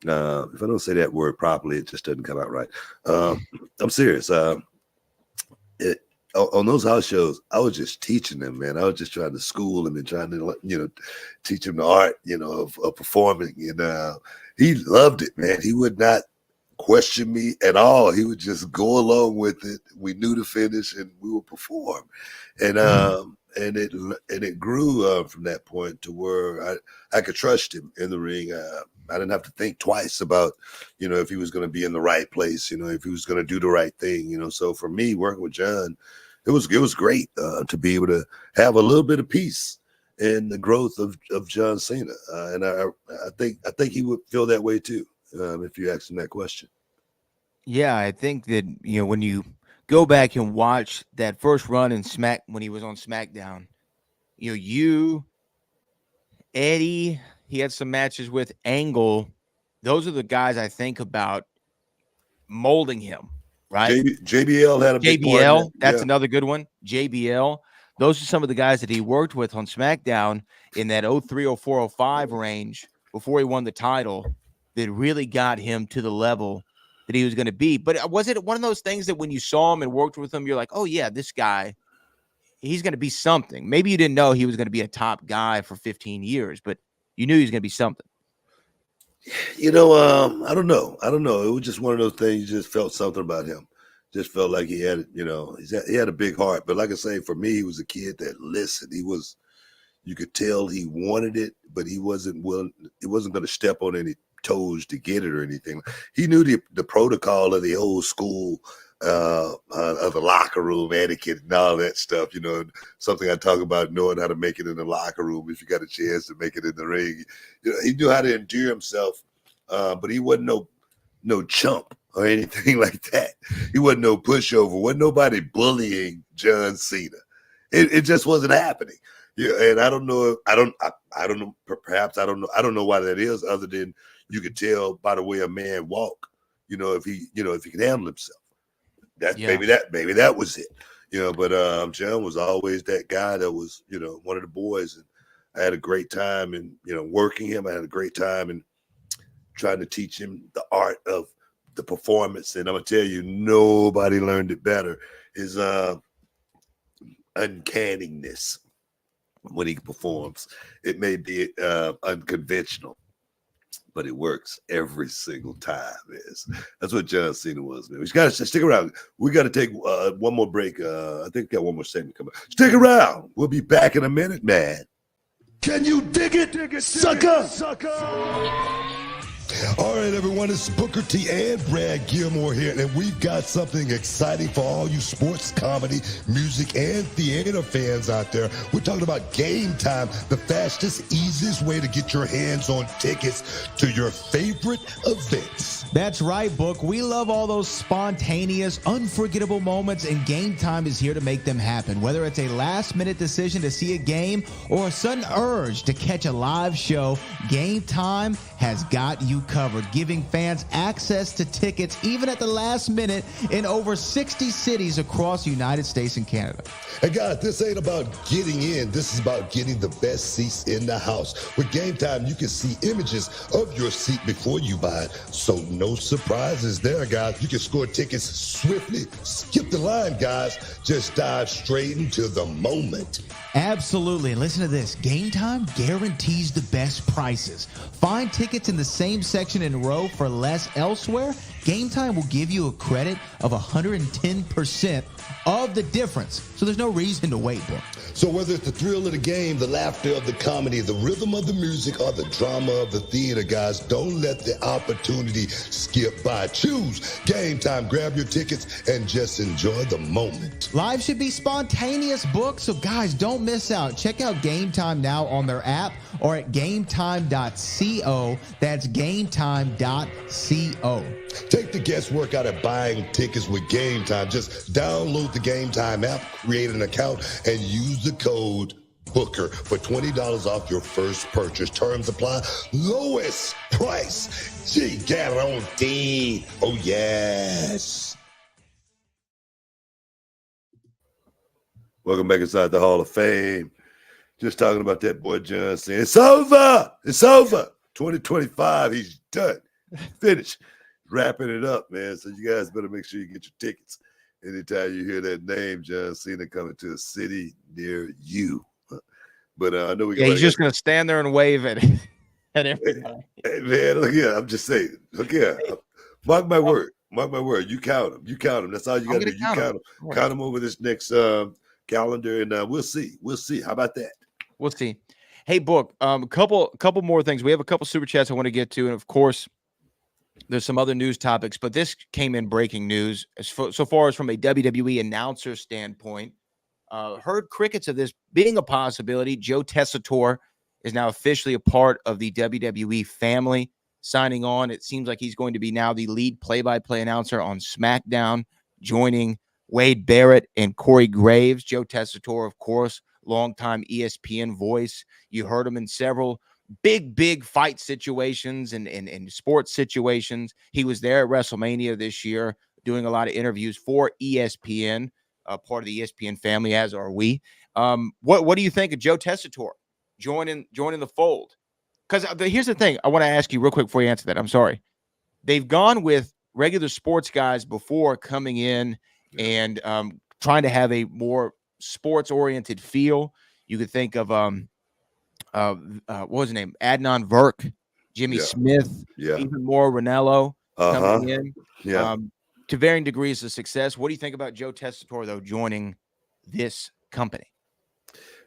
if I don't say that word properly, it just doesn't come out right. I'm serious. On those house shows, I was just teaching them, man. I was just trying to school them and trying to, teach them the art, of performing. And he loved it, man. He would not question me at all. He would just go along with it. We knew the finish, and we would perform. And it grew from that point to where I could trust him in the ring. I didn't have to think twice about, if he was going to be in the right place, if he was going to do the right thing, So for me, working with John, it was great to be able to have a little bit of peace in the growth of John Cena, and I think he would feel that way too. If you ask him that question. Yeah, I think that, when you go back and watch that first run in when he was on SmackDown, you, Eddie, He had some matches with Angle. Those are the guys I think about molding him, right? JBL had a big part in JBL, that. that's Yeah. another good one. JBL. Those are some of the guys that he worked with on SmackDown in that 03, 04, 05 range before he won the title that really got him to the level that he was going to be. But was it one of those things that when you saw him and worked with him, you're like, oh, yeah, this guy, he's going to be something. Maybe you didn't know he was going to be a top guy for 15 years, but you knew he was going to be something. You know, I don't know. It was just one of those things. You just felt something about him. Just felt like he had, he had a big heart. But like I say, for me, he was a kid that listened. You could tell he wanted it, but he wasn't willing. He wasn't going to step on any toes to get it or anything. He knew the protocol of the old school of the locker room etiquette and all that stuff. Something I talk about, knowing how to make it in the locker room if you got a chance to make it in the ring. He knew how to endure himself, but he wasn't no chump or anything like that. He wasn't no pushover. Wasn't nobody bullying John Cena. It just wasn't happening. Yeah, and I don't know. I don't know. Perhaps I don't know. I don't know why that is. Other than you could tell by the way a man walk. If he can handle himself. Maybe that was it. But John was always that guy that was one of the boys, and I had a great time in working him. I had a great time in trying to teach him the art of the performance. And I'm gonna tell you, nobody learned it better. His uncanniness when he performs. It may be unconventional, but it works every single time. That's what John Cena was, man. We got to stick around. We got to take one more break. I think we got one more segment coming. Stick around. We'll be back in a minute, man. Can you dig it, sucker? All right, everyone, it's Booker T and Brad Gilmore here, and we've got something exciting for all you sports, comedy, music, and theater fans out there. We're talking about Game Time, the fastest, easiest way to get your hands on tickets to your favorite events. That's right, Book. We love all those spontaneous, unforgettable moments, and Game Time is here to make them happen. Whether it's a last-minute decision to see a game or a sudden urge to catch a live show, Game Time has got you covered, giving fans access to tickets even at the last minute in over 60 cities across the United States and Canada. And guys, this ain't about getting in. This is about getting the best seats in the house. With Game Time, you can see images of your seat before you buy it. So no surprises there, guys. You can score tickets swiftly. Skip the line, guys. Just dive straight into the moment. Absolutely. And listen to this. Game Time guarantees the best prices. Find tickets in the same section and row for less elsewhere. Game Time will give you a credit of 110% of the difference. So there's no reason to wait, bro. So whether it's the thrill of the game, the laughter of the comedy, the rhythm of the music, or the drama of the theater, guys, don't let the opportunity skip by. Choose Game Time. Grab your tickets and just enjoy the moment. Live should be spontaneous, Book. So guys, don't miss out. Check out Game Time now on their app or at gametime.co. That's gametime.co. Take the guesswork out of buying tickets with Game Time. Just download the Game Time app, create an account, and use the code BOOKER for $20 off your first purchase. Terms apply. Lowest price. Guarantee. Oh, yes. Welcome back inside the Hall of Fame. Just talking about that boy John Cena. It's over. It's over. 2025. He's done. Finished. Wrapping it up, man. So you guys better make sure you get your tickets. Anytime you hear that name, John Cena, coming to a city near you. But I know we. Yeah, he's just gonna stand there and wave at everybody. Hey, man, look here. I'm just saying. Look here. Mark my word. Mark my word. You count them. You count them. That's all you got to do. You count them. Count them over this next calendar, and we'll see. We'll see. How about that? We'll see. Hey, Book. Couple more things. We have a couple super chats I want to get to, and of course, there's some other news topics. But this came in breaking news so far as from a WWE announcer standpoint. Heard crickets of this being a possibility. Joe Tessitore is now officially a part of the WWE family, signing on. It seems like he's going to be now the lead play-by-play announcer on SmackDown, joining Wade Barrett and Corey Graves. Joe Tessitore, of course, longtime ESPN voice. You heard him in several big fight situations and sports situations. He was there at WrestleMania this year doing a lot of interviews for ESPN, part of the ESPN family, as are we. What do you think of Joe Tessitore joining the fold? Because here's the thing I want to ask you real quick before you answer that. I'm sorry. They've gone with regular sports guys before coming in and trying to have a more sports-oriented feel. You could think of what was his name? Adnan Virk, Jimmy Smith, even more Ranello coming in. To varying degrees of success. What do you think about Joe Tessitore, though, joining this company?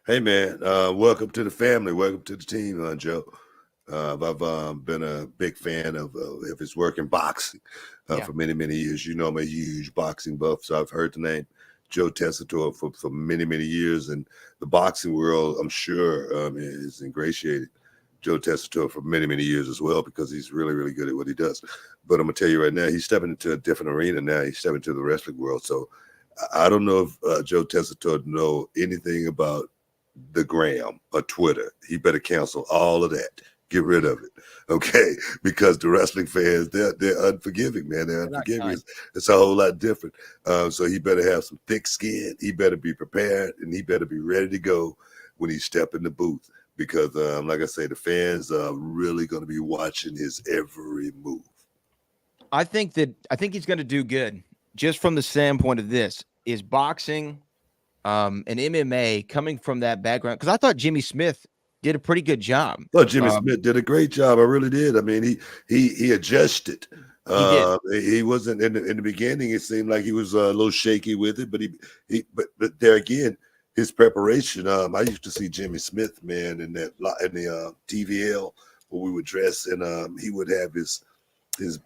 Hey, man, welcome to the family. Welcome to the team, Joe. I've been a big fan of his work in boxing for many, many years. You know, I'm a huge boxing buff, so I've heard the name Joe Tessitore for many, many years. And the boxing world, I'm sure, is ingratiated Joe Tessitore for many, many years as well, because he's really, really good at what he does. But I'm going to tell you right now, he's stepping into a different arena now. He's stepping into the wrestling world. So I don't know if Joe Tessitore know anything about the gram or Twitter. He better cancel all of that. Get rid of it, okay? Because the wrestling fans, they're unforgiving, man. They're unforgiving. It's a whole lot different. So he better have some thick skin. He better be prepared, and he better be ready to go when he step in the booth. Because, like I say, the fans are really going to be watching his every move. I think he's going to do good. Just from the standpoint of this, is boxing and MMA coming from that background? Because I thought Jimmy Smith did a pretty good job. Well, Jimmy Smith did a great job. I really did. I mean, he adjusted. He wasn't in the beginning. It seemed like he was a little shaky with it, but there again, his preparation. I used to see Jimmy Smith, man, in the TVL where we would dress, and he would have his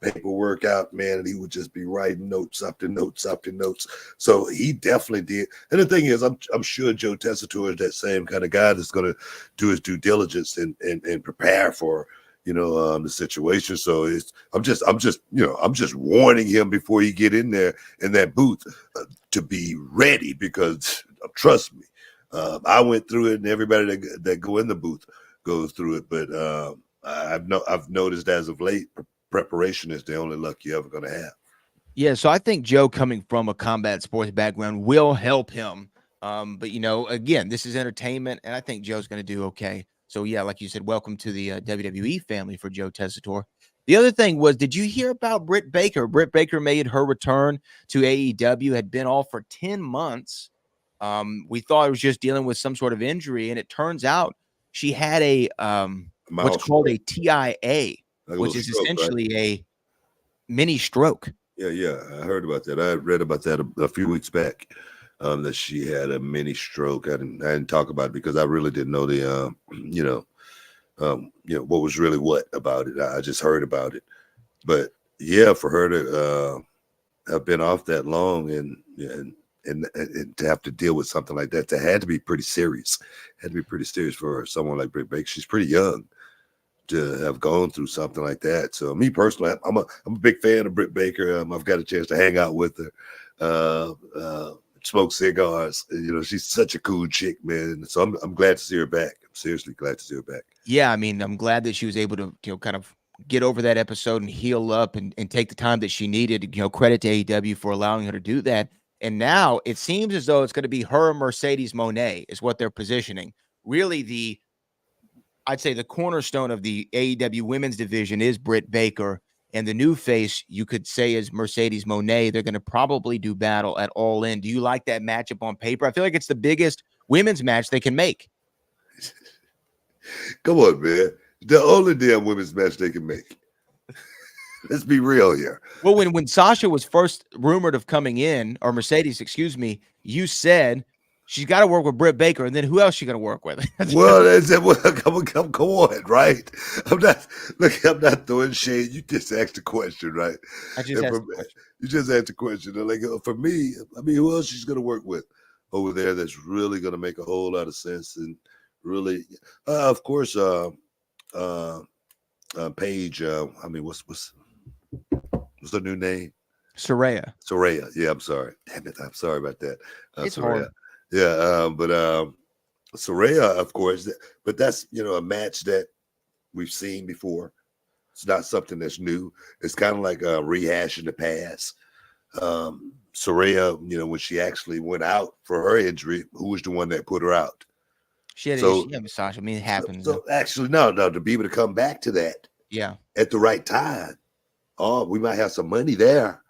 paperwork out, man, and he would just be writing notes after notes after notes. So he definitely did. And the thing is, I'm sure Joe Tessitore is that same kind of guy that's going to do his due diligence and prepare for the situation. So I'm just warning him before he get in there in that booth to be ready, because trust me, I went through it, and everybody that go in the booth goes through it. But I've noticed as of late, preparation is the only luck you're ever going to have. Yeah, so I think Joe, coming from a combat sports background, will help him. But again, this is entertainment, and I think Joe's going to do okay. So yeah, like you said, welcome to the WWE family for Joe Tessitore. The other thing was, did you hear about Britt Baker? Britt Baker made her return to AEW, had been off for 10 months. We thought it was just dealing with some sort of injury, and it turns out she had a what's called a TIA, which is essentially a mini stroke. Yeah, I heard about that. I read about that a few weeks back, that she had a mini stroke. I didn't talk about it because I really didn't know the what was really what about it. I just heard about it. But yeah, for her to have been off that long and to have to deal with something like that had to be pretty serious. Had to be pretty serious for someone like Britt Baker. She's pretty young to have gone through something like that. So me personally, I'm a big fan of Britt Baker. I've got a chance to hang out with her, smoke cigars. She's such a cool chick, man. So I'm glad to see her back. I'm seriously glad to see her back. Yeah, I mean, I'm glad that she was able to kind of get over that episode and heal up and take the time that she needed. Credit to AEW for allowing her to do that. And now it seems as though it's going to be her Mercedes Moné is what they're positioning. Really, I'd say the cornerstone of the AEW women's division is Britt Baker, and the new face you could say is Mercedes Moné. They're going to probably do battle at All In. Do you like that matchup on paper? I feel like it's the biggest women's match they can make. Come on, man. The only damn women's match they can make. Let's be real here. Well, when Sasha was first rumored of coming in, or Mercedes, excuse me, you said she's got to work with Britt Baker, and then who else she going to work with? Come on, right? I'm not throwing shade. You just asked a question, right? You just asked a question. Like, for me, I mean, who else she's going to work with over there that's really going to make a whole lot of sense and really, of course, Paige. I mean, what's the new name? Saraya. Yeah, I'm sorry. Damn it, I'm sorry about that. It's Saraya. hard. Yeah, but Saraya, of course, but that's a match that we've seen before. It's not something that's new. It's kind of like a rehash in the past. Saraya, when she actually went out for her injury, who was the one that put her out? She had a massage. I mean, it happens. So actually, no, to be able to come back to that, at the right time, we might have some money there.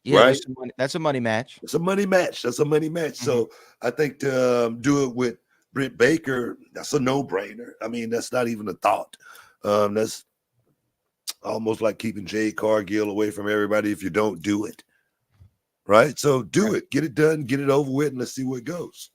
Yeah, right? That's a money match. It's a money match. Mm-hmm. So I think to do it with Britt Baker, that's a no-brainer. I mean, that's not even a thought. That's almost like keeping Jade Cargill away from everybody if you don't do it. Right? So do it. Get it done. Get it over with, and let's see where it goes.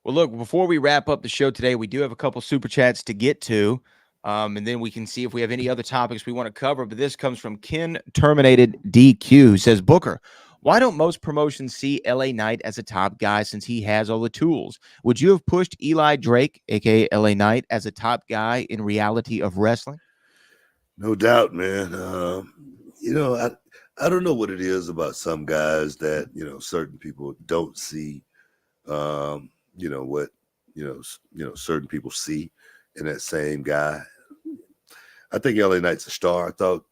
Well, look, before we wrap up the show today, we do have a couple super chats to get to. And then we can see if we have any other topics we want to cover. But this comes from Ken Terminated DQ, who says, Booker, why don't most promotions see LA Knight as a top guy since he has all the tools? Would you have pushed Eli Drake, aka LA Knight, as a top guy in reality of wrestling? No doubt, man. I don't know what it is about some guys that, certain people don't see, what certain people see in that same guy. I think LA Knight's a star. I thought,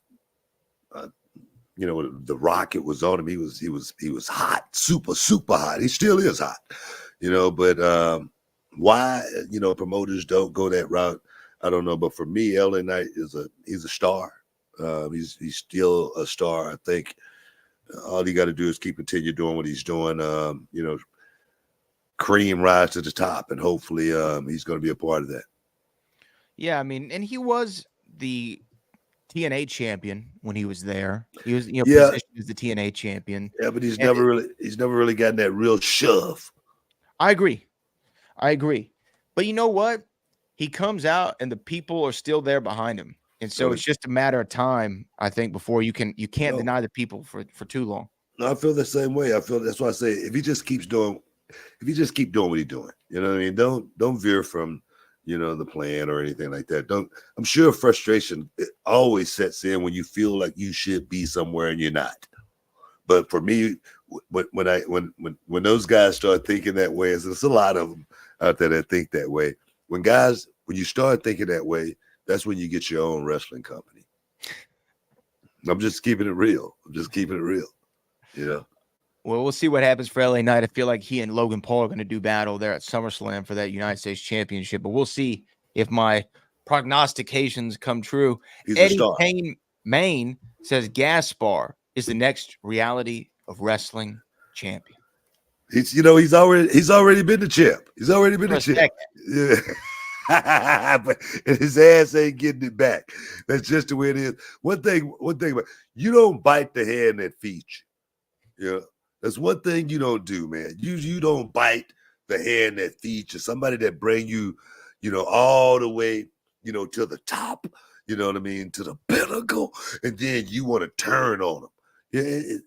the rocket was on him. He was hot, super, super hot. He still is hot, but why, promoters don't go that route, I don't know. But for me, LA Knight he's a star. He's still a star. I think all he got to do is continue doing what he's doing. Cream rise to the top, and hopefully he's going to be a part of that. Yeah, I mean, and he was the TNA champion when he was there. He was, positioned as the TNA champion. Yeah, but he's never really gotten that real shove. I agree. But you know what? He comes out and the people are still there behind him. And so it's just a matter of time, I think, before you can't deny the people for too long. No, I feel the same way. That's why I say if he just keep doing what he's doing, you know what I mean? Don't veer from, the plan or anything like that. I'm sure frustration always sets in when you feel like you should be somewhere and you're not. But for me, when those guys start thinking that way, there's a lot of them out there that think that way. When you start thinking that way, that's when you get your own wrestling company. I'm just keeping it real. Well, we'll see what happens for LA Knight. I feel like he and Logan Paul are going to do battle there at SummerSlam for that United States Championship. But we'll see if my prognostications come true. He's Eddie a star. Payne Maine says Gaspar is the next reality of wrestling champion. He's already been the champ. He's already been the champ. Yeah. But his ass ain't getting it back. That's just the way it is. One thing about you don't bite the hand that feeds you. Yeah. That's one thing you don't do, man. You don't bite the hand that feeds you. Somebody that bring you, all the way, to the top, you know what I mean, to the pinnacle, and then you want to turn on them. Yeah,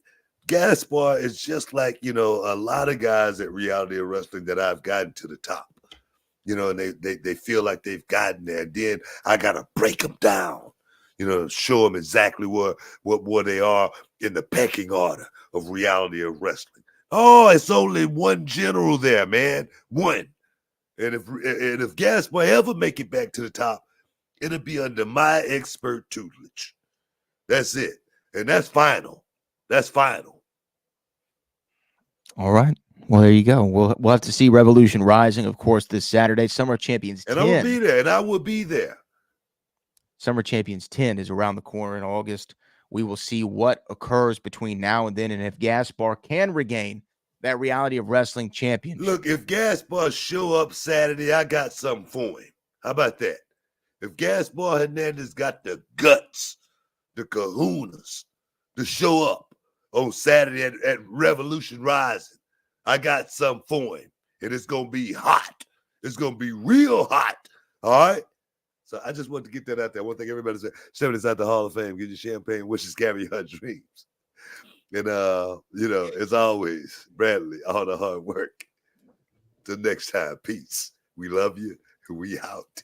Gaspar is just like, a lot of guys at reality of wrestling that I've gotten to the top, and they feel like they've gotten there. And then I got to break them down, show them exactly where they are in the pecking order of reality of wrestling. Oh, it's only one general there, man. One. And if Gaspar ever make it back to the top, it'll be under my expert tutelage. That's it. And that's final. All right. Well, there you go. We'll have to see Revolution Rising, of course, this Saturday. Summer Champions 10. And I will be there. Summer Champions 10 is around the corner in August. We will see what occurs between now and then, and if Gaspar can regain that reality of wrestling championship. Look, if Gaspar show up Saturday, I got something for him. How about that? If Gaspar Hernandez got the guts, the kahunas to show up on Saturday at Revolution Rising, I got something for him. And it's going to be hot. It's going to be real hot. All right? So I just want to get that out there. I want to thank everybody stepping inside the Hall of Fame. Give you champagne, wishes, caviar, dreams. And, as always, Bradley, all the hard work. Till next time, peace. We love you, and we out.